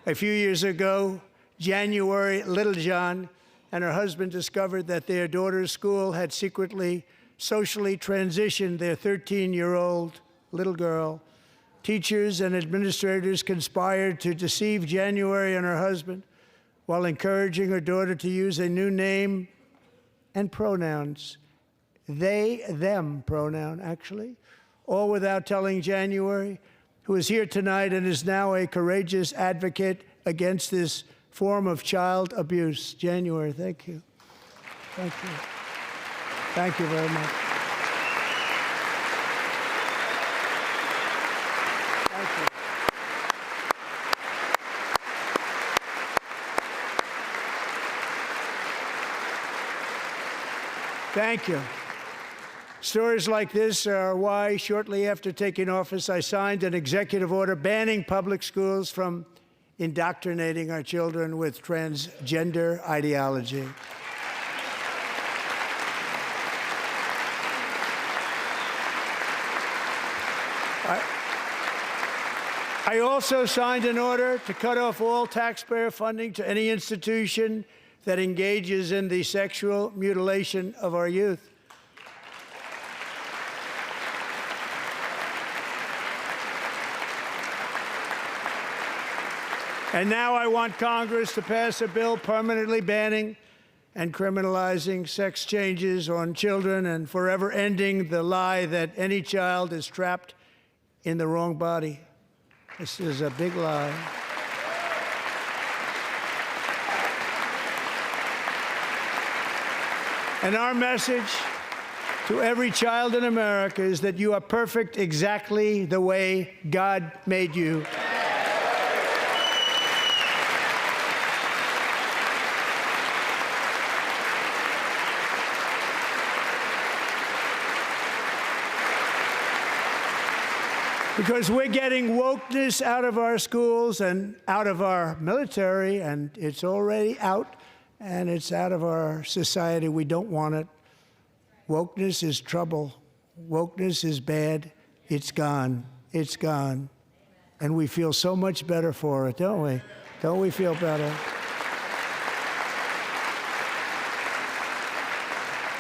A few years ago, January Littlejohn and her husband discovered that their daughter's school had secretly socially transitioned their 13-year-old little girl. Teachers and administrators conspired to deceive January and her husband while encouraging her daughter to use a new name and pronouns. They, them pronoun, actually, all without telling January, who is here tonight and is now a courageous advocate against this form of child abuse. January, thank you. Thank you. Thank you very much. Thank you. Thank you. Stories like this are why, shortly after taking office, I signed an executive order banning public schools from indoctrinating our children with transgender ideology. I also signed an order to cut off all taxpayer funding to any institution that engages in the sexual mutilation of our youth. And now I want Congress to pass a bill permanently banning and criminalizing sex changes on children and forever ending the lie that any child is trapped in the wrong body. This is a big lie. And our message to every child in America is that you are perfect exactly the way God made you. Because we're getting wokeness out of our schools and out of our military, and it's already out, and it's out of our society. We don't want it. Wokeness is trouble. Wokeness is bad. It's gone. It's gone. And we feel so much better for it, don't we? Don't we feel better?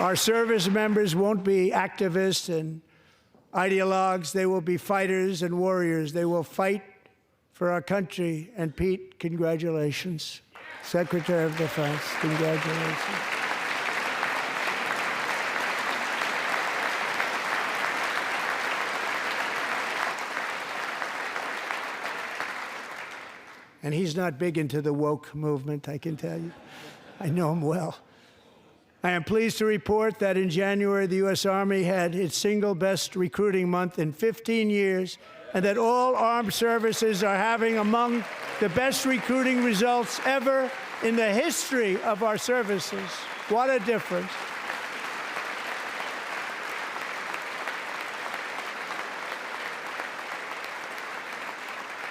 Our service members won't be activists and ideologues. They will be fighters and warriors. They will fight for our country. And Pete, congratulations. Secretary of Defense, congratulations. And he's not big into the woke movement, I can tell you. I know him well. I am pleased to report that in January, the U.S. Army had its single best recruiting month in 15 years, and that all armed services are having among the best recruiting results ever in the history of our services. What a difference.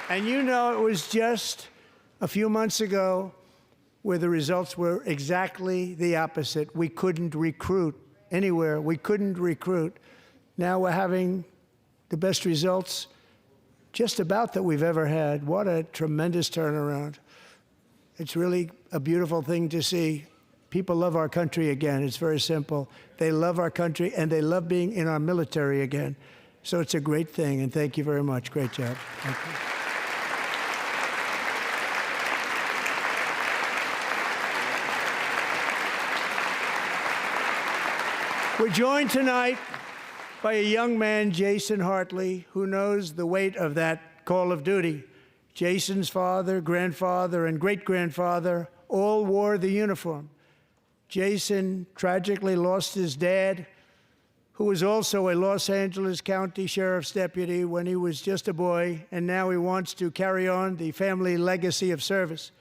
And you know, it was just a few months ago where the results were exactly the opposite. We couldn't recruit anywhere. We couldn't recruit. Now we're having the best results just about that we've ever had. What a tremendous turnaround. It's really a beautiful thing to see. People love our country again. It's very simple. They love our country, and they love being in our military again. So it's a great thing, and thank you very much. Great job. Thank you. We're joined tonight by a young man, Jason Hartley, who knows the weight of that call of duty. Jason's father, grandfather, and great-grandfather all wore the uniform. Jason tragically lost his dad, who was also a Los Angeles County Sheriff's deputy when he was just a boy, and now he wants to carry on the family legacy of service.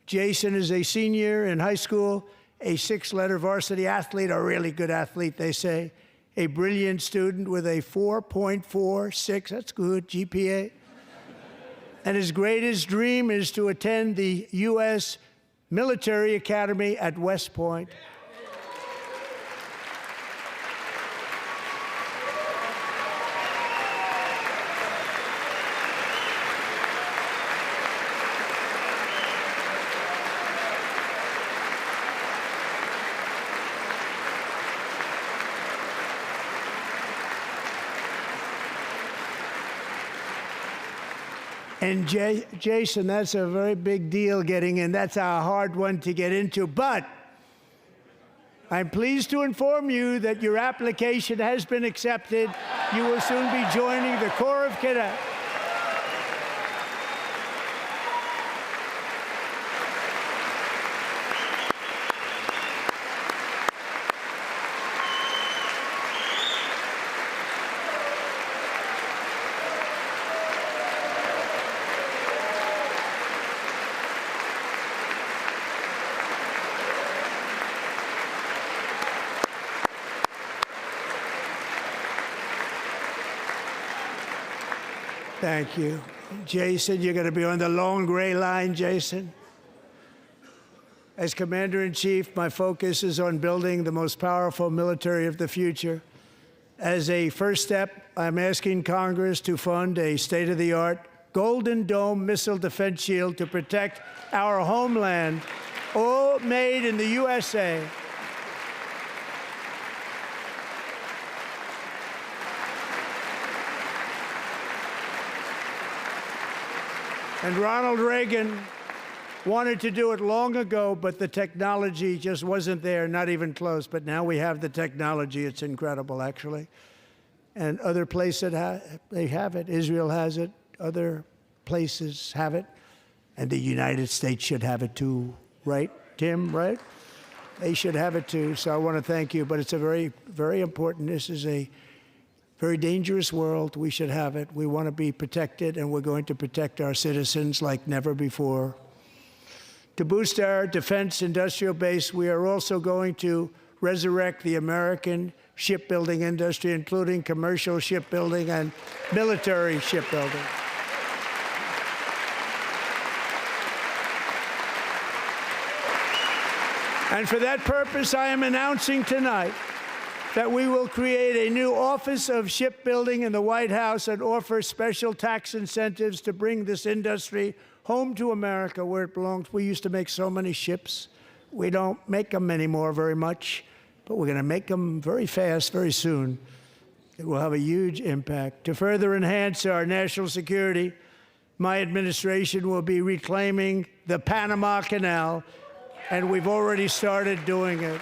Jason is a senior in high school, a six-letter varsity athlete, a really good athlete, they say, a brilliant student with a 4.46, that's good, GPA. And his greatest dream is to attend the U.S. Military Academy at West Point. And Jason, that's a very big deal getting in. That's a hard one to get into. But I'm pleased to inform you that your application has been accepted. You will soon be joining the Corps of Cadets. Thank you. Jason, you're going to be on the long gray line, Jason. As Commander-in-Chief, my focus is on building the most powerful military of the future. As a first step, I'm asking Congress to fund a state-of-the-art Golden Dome missile defense shield to protect our homeland, all made in the USA. And Ronald Reagan wanted to do it long ago, but the technology just wasn't there, not even close. But now we have the technology. It's incredible, actually. And other places, they have it. Israel has it. Other places have it. And the United States should have it too, right, Tim, right? They should have it too. So I want to thank you. But it's a very, very important. This is a very dangerous world. We should have it. We want to be protected, and we're going to protect our citizens like never before. To boost our defense industrial base, we are also going to resurrect the American shipbuilding industry, including commercial shipbuilding and military shipbuilding. And for that purpose, I am announcing tonight that we will create a new Office of Shipbuilding in the White House and offer special tax incentives to bring this industry home to America where it belongs. We used to make so many ships. We don't make them anymore very much, but we're going to make them very fast, very soon. It will have a huge impact. To further enhance our national security, my administration will be reclaiming the Panama Canal, and we've already started doing it.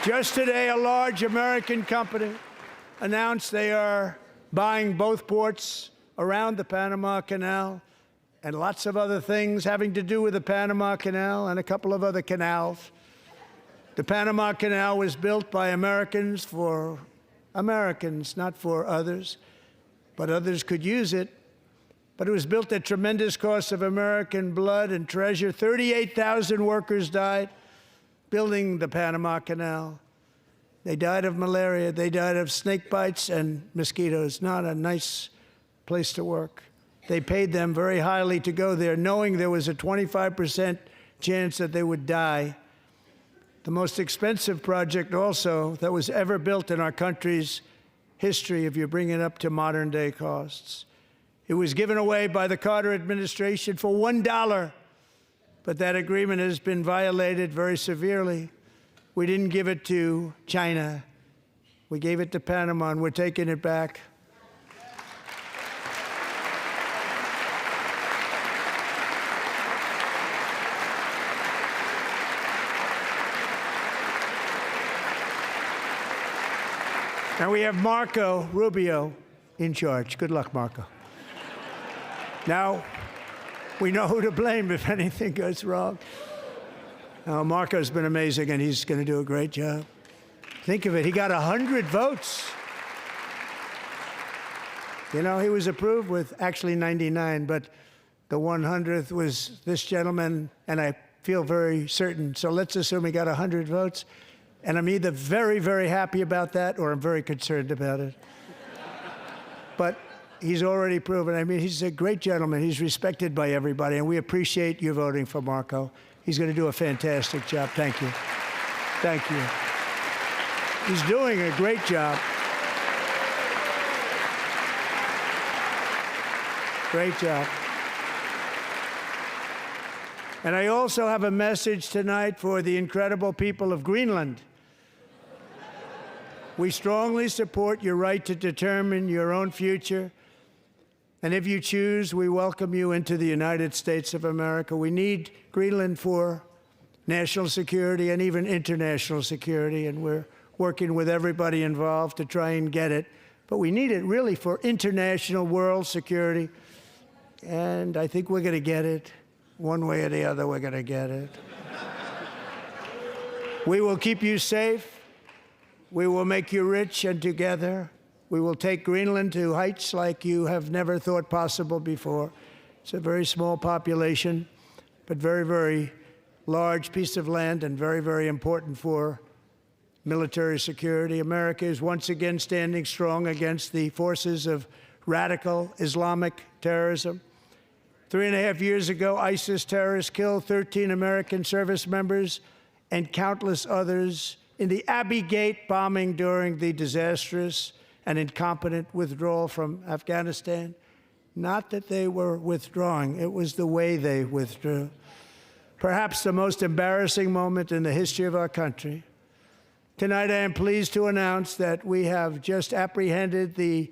Just today, a large American company announced they are buying both ports around the Panama Canal and lots of other things having to do with the Panama Canal and a couple of other canals. The Panama Canal was built by Americans for Americans, not for others, but others could use it. But it was built at tremendous cost of American blood and treasure. 38,000 workers died building the Panama Canal. They died of malaria, they died of snake bites and mosquitoes. Not a nice place to work. They paid them very highly to go there, knowing there was a 25% chance that they would die. The most expensive project also that was ever built in our country's history, if you bring it up to modern day costs. It was given away by the Carter administration for $1, but that agreement has been violated very severely. We didn't give it to China. We gave it to Panama, and we're taking it back. And we have Marco Rubio in charge. Good luck, Marco. Now, we know who to blame if anything goes wrong. Now, Marco's been amazing, and he's going to do a great job. Think of it, he got 100 votes. You know, he was approved with actually 99, but the 100th was this gentleman, and I feel very certain. So let's assume he got 100 votes. And I'm either very, very happy about that, or I'm very concerned about it. But he's already proven. I mean, he's a great gentleman. He's respected by everybody, and we appreciate you voting for Marco. He's going to do a fantastic job. Thank you. Thank you. He's doing a great job. Great job. And I also have a message tonight for the incredible people of Greenland. We strongly support your right to determine your own future. And if you choose, we welcome you into the United States of America. We need Greenland for national security and even international security, and we're working with everybody involved to try and get it. But we need it really for international world security, and I think we're going to get it. One way or the other, we're going to get it. We will keep you safe. We will make you rich, and together we will take Greenland to heights like you have never thought possible before. It's a very small population, but very, very large piece of land, and very, very important for military security. America is once again standing strong against the forces of radical Islamic terrorism. 3.5 years ago, ISIS terrorists killed 13 American service members and countless others in the Abbey Gate bombing during the disastrous and incompetent withdrawal from Afghanistan. Not that they were withdrawing, it was the way they withdrew. Perhaps the most embarrassing moment in the history of our country. Tonight, I am pleased to announce that we have just apprehended the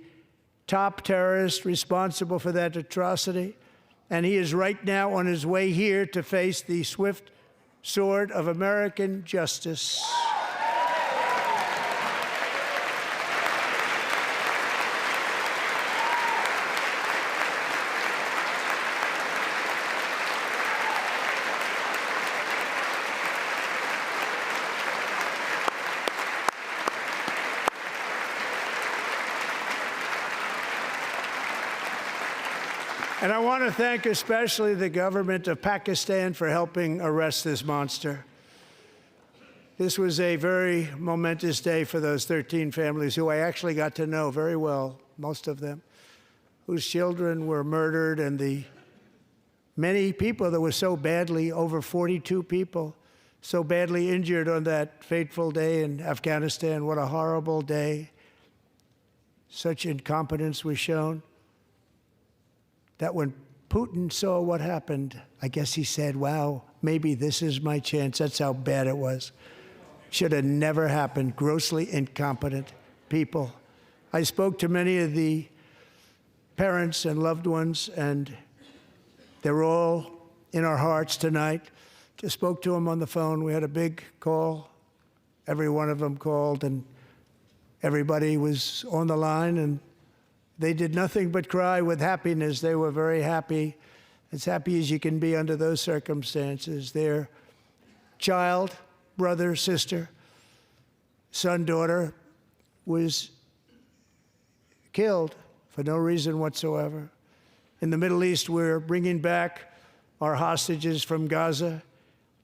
top terrorist responsible for that atrocity, and he is right now on his way here to face the swift sword of American justice. And I want to thank especially the government of Pakistan for helping arrest this monster. This was a very momentous day for those 13 families who I actually got to know very well, most of them, whose children were murdered, and the many people that were so badly, over 42 people, so badly injured on that fateful day in Afghanistan. What a horrible day. Such incompetence was shown that when Putin saw what happened, I guess he said, wow, maybe this is my chance. That's how bad it was. Should have never happened. Grossly incompetent people. I spoke to many of the parents and loved ones, and they're all in our hearts tonight. Just spoke to them on the phone. We had a big call. Every one of them called, and everybody was on the line, and they did nothing but cry with happiness. They were very happy, as happy as you can be under those circumstances. Their child brother, sister, son, daughter was killed for no reason whatsoever. In the Middle East, we're bringing back our hostages from Gaza.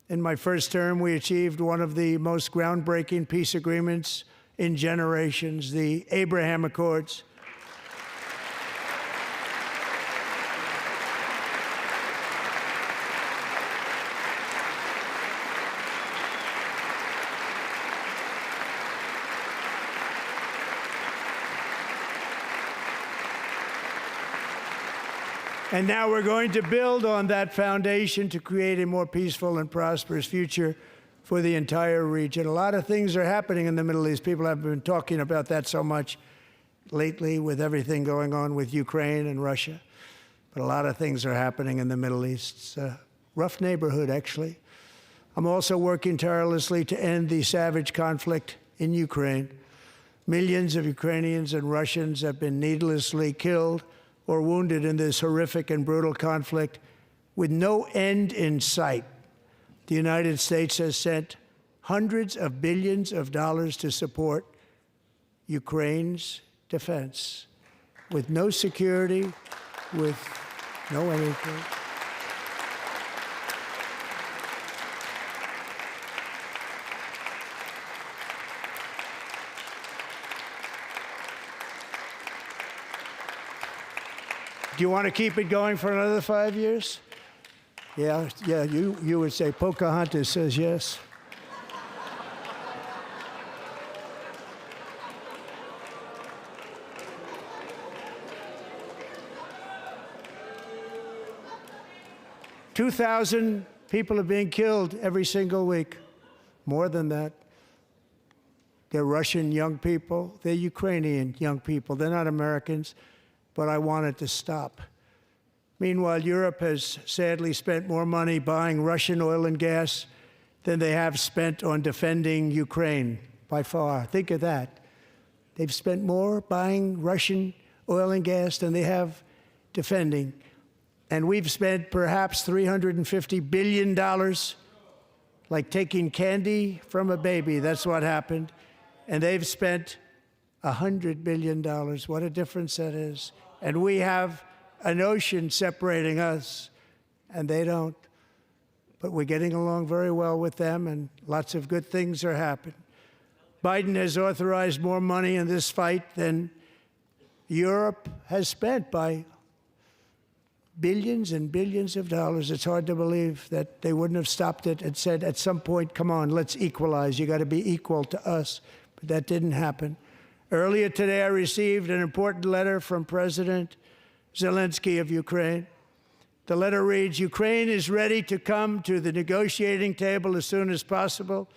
In my first term, we achieved one of the most groundbreaking peace agreements in generations, the Abraham Accords. And now we're going to build on that foundation to create a more peaceful and prosperous future for the entire region. A lot of things are happening in the Middle East. People have been talking about that so much lately with everything going on with Ukraine and Russia. But a lot of things are happening in the Middle East. It's a rough neighborhood, actually. I'm also working tirelessly to end the savage conflict in Ukraine. Millions of Ukrainians and Russians have been needlessly killed or wounded in this horrific and brutal conflict with no end in sight. The United States has sent hundreds of billions of dollars to support Ukraine's defense with no security, with no anything. Do you want to keep it going for another 5 years? Yeah, you would say Pocahontas says yes. $2,000 people are being killed every single week. More than that. They're Russian young people. They're Ukrainian young people. They're not Americans. But I want it to stop. Meanwhile, Europe has sadly spent more money buying Russian oil and gas than they have spent on defending Ukraine, by far. Think of that. They've spent more buying Russian oil and gas than they have defending. And we've spent perhaps $350 billion, like taking candy from a baby. That's what happened. And they've spent $100 billion. What a difference that is. And we have an ocean separating us, and they don't. But we're getting along very well with them, and lots of good things are happening. Biden has authorized more money in this fight than Europe has spent by billions and billions of dollars. It's hard to believe that they wouldn't have stopped it and said, at some point, come on, let's equalize. You got to be equal to us. But that didn't happen. Earlier today, I received an important letter from President Zelensky of Ukraine. The letter reads, Ukraine is ready to come to the negotiating table as soon as possible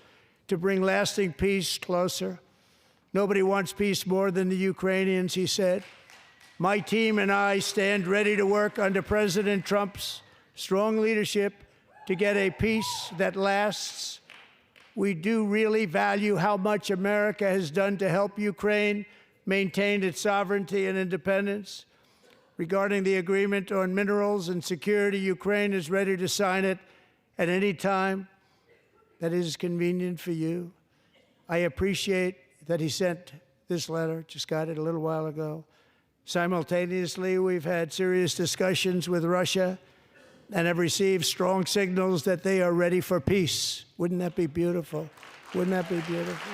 to bring lasting peace closer. Nobody wants peace more than the Ukrainians, he said. My team and I stand ready to work under President Trump's strong leadership to get a peace that lasts. We do really value how much America has done to help Ukraine maintain its sovereignty and independence. Regarding the agreement on minerals and security, Ukraine is ready to sign it at any time that is convenient for you. I appreciate that he sent this letter, just got it a little while ago. Simultaneously, we've had serious discussions with Russia and have received strong signals that they are ready for peace. Wouldn't that be beautiful? Wouldn't that be beautiful?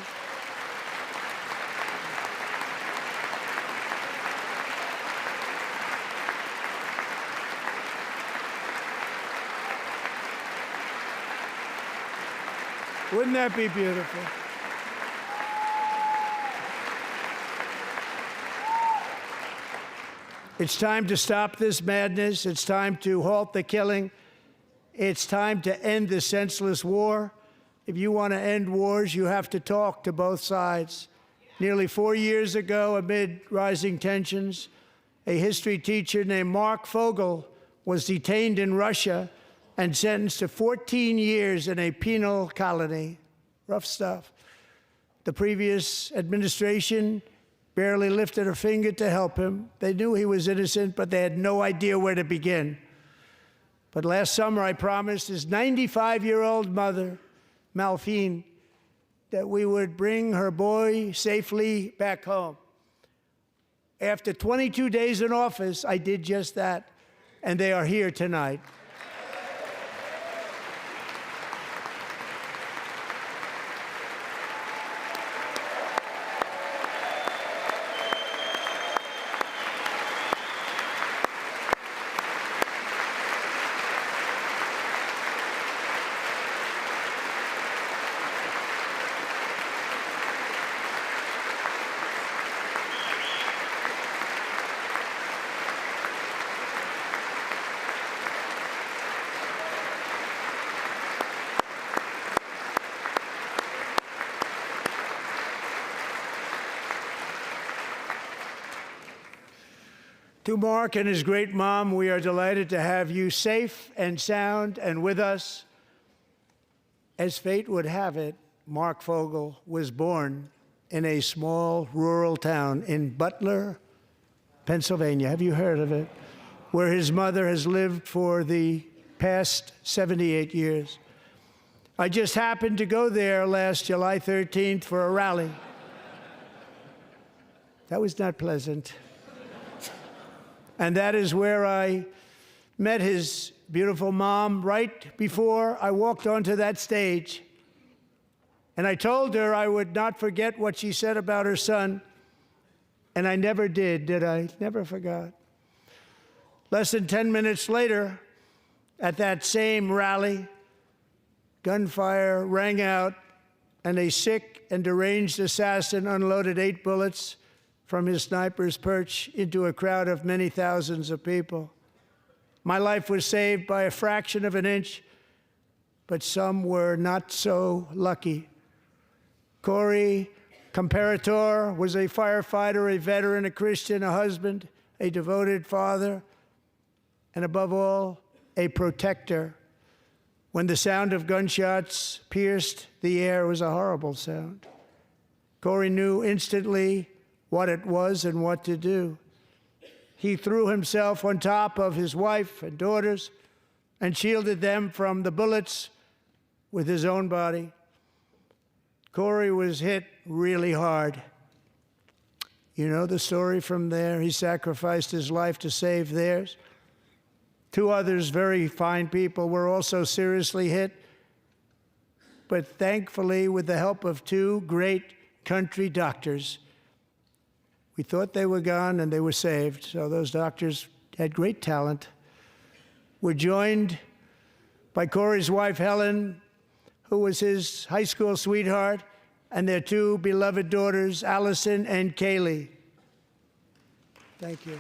Wouldn't that be beautiful? It's time to stop this madness. It's time to halt the killing. It's time to end this senseless war. If you want to end wars, you have to talk to both sides. Nearly 4 years ago, amid rising tensions, a history teacher named Mark Fogel was detained in Russia and sentenced to 14 years in a penal colony. Rough stuff. The previous administration barely lifted a finger to help him. They knew he was innocent, but they had no idea where to begin. But last summer, I promised his 95-year-old mother, Malphine, that we would bring her boy safely back home. After 22 days in office, I did just that, and they are here tonight. To Mark and his great mom, we are delighted to have you safe and sound and with us. As fate would have it, Mark Fogel was born in a small rural town in Butler, Pennsylvania. Have you heard of it? Where his mother has lived for the past 78 years. I just happened to go there last July 13th for a rally. That was not pleasant. And that is where I met his beautiful mom right before I walked onto that stage. And I told her I would not forget what she said about her son. And I never did I? Never forgot. Less than 10 minutes later, at that same rally, gunfire rang out, and a sick and deranged assassin unloaded 8 bullets from his sniper's perch into a crowd of many thousands of people. My life was saved by a fraction of an inch, but some were not so lucky. Corey Comparator was a firefighter, a veteran, a Christian, a husband, a devoted father, and above all, a protector. When the sound of gunshots pierced the air, it was a horrible sound. Corey knew instantly what it was and what to do. He threw himself on top of his wife and daughters and shielded them from the bullets with his own body. Corey was hit really hard. You know the story from there. He sacrificed his life to save theirs. 2 others, very fine people, were also seriously hit. But thankfully, with the help of 2 great country doctors, we thought they were gone and they were saved. So those doctors had great talent. We're joined by Corey's wife, Helen, who was his high school sweetheart, and their 2 beloved daughters, Allison and Kaylee. Thank you.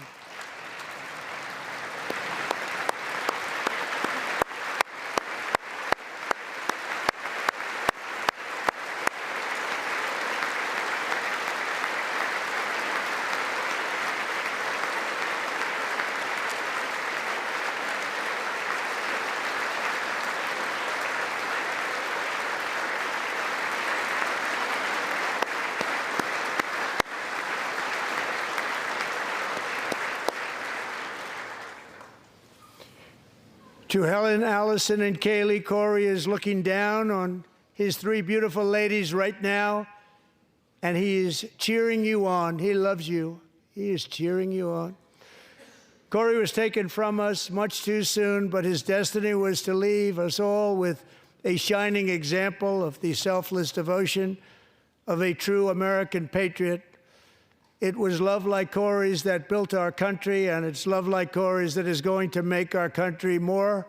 To Helen, Allison, and Kaylee, Corey is looking down on his 3 beautiful ladies right now, and he is cheering you on. He loves you. He is cheering you on. Corey was taken from us much too soon, but his destiny was to leave us all with a shining example of the selfless devotion of a true American patriot. It was love like Corey's that built our country, and it's love like Corey's that is going to make our country more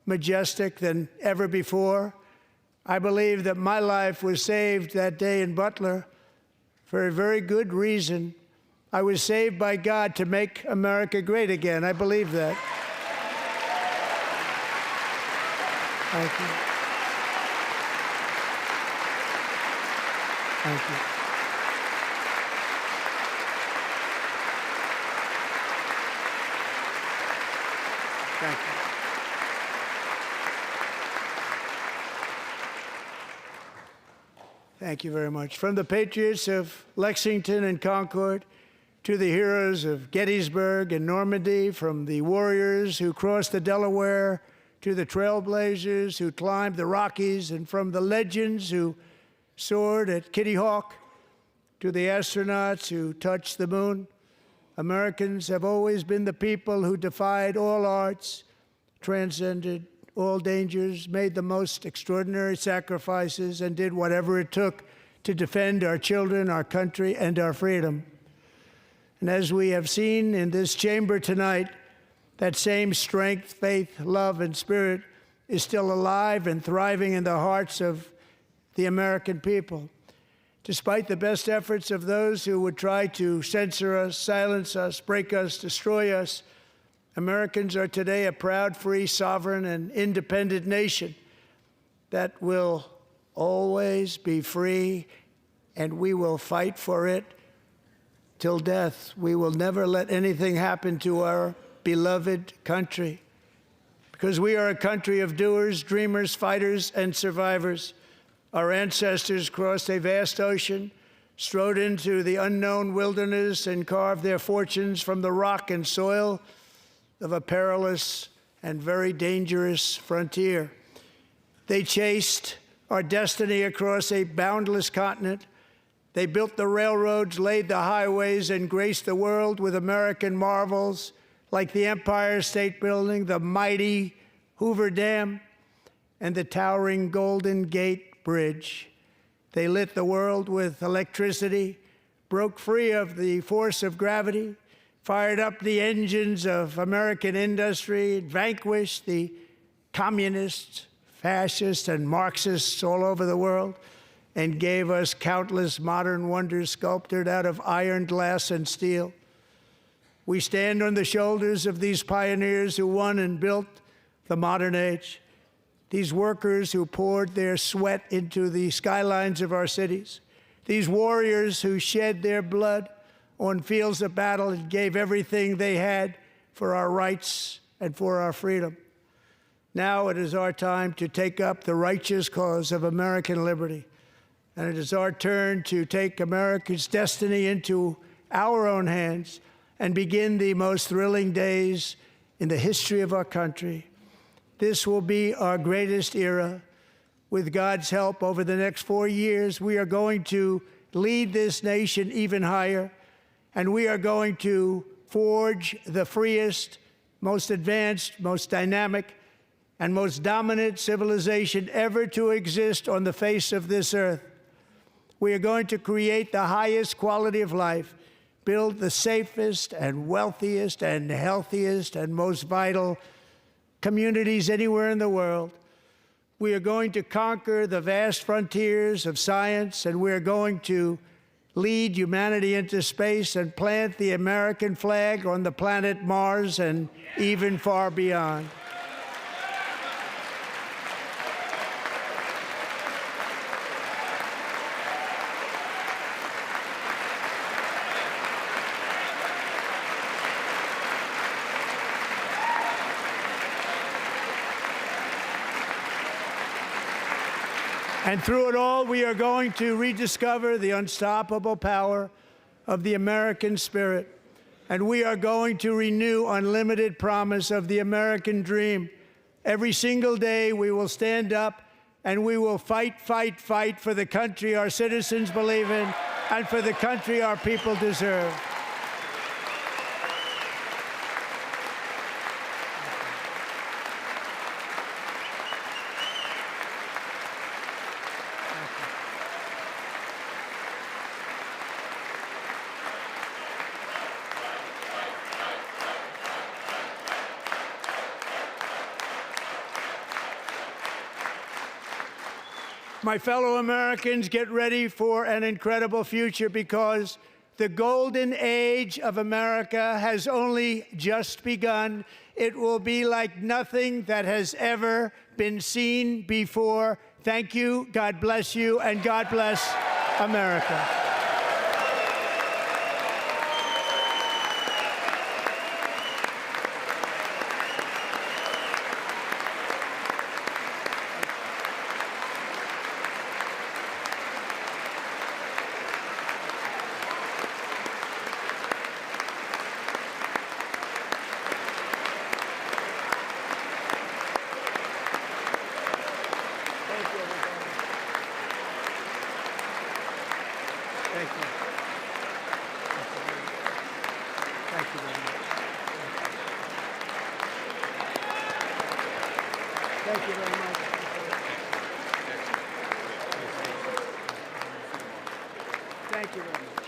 majestic than ever before. I believe that my life was saved that day in Butler for a very good reason. I was saved by God to make America great again. I believe that. Thank you. Thank you. Thank you. Thank you very much. From the patriots of Lexington and Concord to the heroes of Gettysburg and Normandy, from the warriors who crossed the Delaware to the trailblazers who climbed the Rockies, and from the legends who soared at Kitty Hawk, to the astronauts who touched the moon. Americans have always been the people who defied all odds, transcended all dangers, made the most extraordinary sacrifices, and did whatever it took to defend our children, our country, and our freedom. And as we have seen in this chamber tonight, that same strength, faith, love, and spirit is still alive and thriving in the hearts of the American people. Despite the best efforts of those who would try to censor us, silence us, break us, destroy us, Americans are today a proud, free, sovereign, and independent nation that will always be free, and we will fight for it till death. We will never let anything happen to our beloved country, because we are a country of doers, dreamers, fighters, and survivors. Our ancestors crossed a vast ocean, strode into the unknown wilderness, and carved their fortunes from the rock and soil of a perilous and very dangerous frontier. They chased our destiny across a boundless continent. They built the railroads, laid the highways, and graced the world with American marvels like the Empire State Building, the mighty Hoover Dam, and the towering Golden Gate Bridge. They lit the world with electricity, broke free of the force of gravity, fired up the engines of American industry, vanquished the communists, fascists, and Marxists all over the world, and gave us countless modern wonders sculptured out of iron, glass, and steel. We stand on the shoulders of these pioneers who won and built the modern age. These workers who poured their sweat into the skylines of our cities. These warriors who shed their blood on fields of battle and gave everything they had for our rights and for our freedom. Now it is our time to take up the righteous cause of American liberty. And it is our turn to take America's destiny into our own hands and begin the most thrilling days in the history of our country. This will be our greatest era. With God's help, over the next 4 years, we are going to lead this nation even higher, and we are going to forge the freest, most advanced, most dynamic, and most dominant civilization ever to exist on the face of this earth. We are going to create the highest quality of life, build the safest and wealthiest and healthiest and most vital communities anywhere in the world. We are going to conquer the vast frontiers of science, and we are going to lead humanity into space and plant the American flag on the planet Mars and even far beyond. And through it all, we are going to rediscover the unstoppable power of the American spirit. And we are going to renew unlimited promise of the American dream. Every single day, we will stand up and we will fight, fight, fight for the country our citizens believe in and for the country our people deserve. My fellow Americans, get ready for an incredible future, because the golden age of America has only just begun. It will be like nothing that has ever been seen before. Thank you, God bless you, and God bless America. Thank you. Thank you very much. Thank you very much. Thank you very much.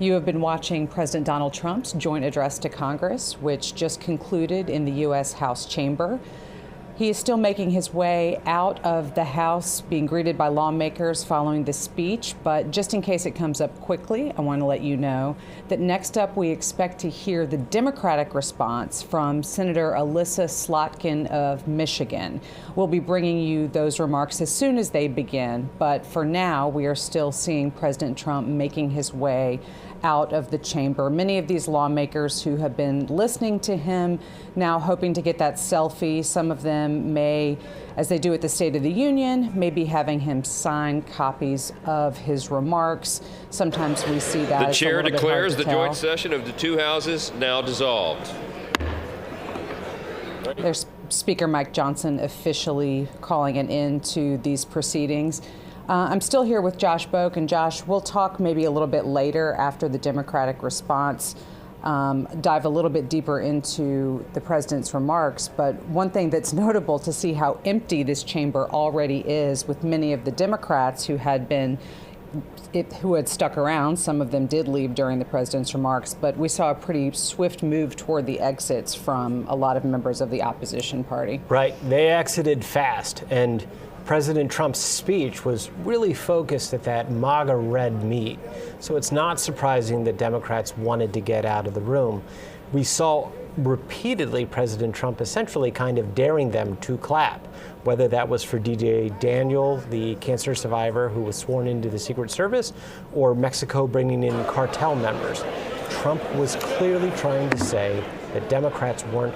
You have been watching President Donald Trump's joint address to Congress, which just concluded in the U.S. House chamber. He is still making his way out of the House, being greeted by lawmakers following the speech. But just in case it comes up quickly, I want to let you know that next up we expect to hear the Democratic response from Senator Alyssa Slotkin of Michigan. We'll be bringing you those remarks as soon as they begin. But for now, we are still seeing President Trump making his way out of the chamber. Many of these lawmakers who have been listening to him now hoping to get that selfie. Some of them may, as they do at the State of the Union, may be having him sign copies of his remarks. Sometimes we see that. The chair declares the joint session of the two houses now dissolved. There's Speaker Mike Johnson officially calling an end to these proceedings. I'm still here with Josh Boak, and Josh, we'll talk maybe a little bit later after the Democratic response, dive a little bit deeper into the president's remarks. But one thing that's notable to see how empty this chamber already is, with many of the Democrats who had stuck around. Some of them did leave during the president's remarks, but we saw a pretty swift move toward the exits from a lot of members of the opposition party. Right, they exited fast, and President Trump's speech was really focused at that MAGA red meat. So it's not surprising that Democrats wanted to get out of the room. We saw repeatedly President Trump essentially kind of daring them to clap, whether that was for DJ Daniel, the cancer survivor who was sworn into the Secret Service, or Mexico bringing in cartel members. Trump was clearly trying to say that Democrats weren't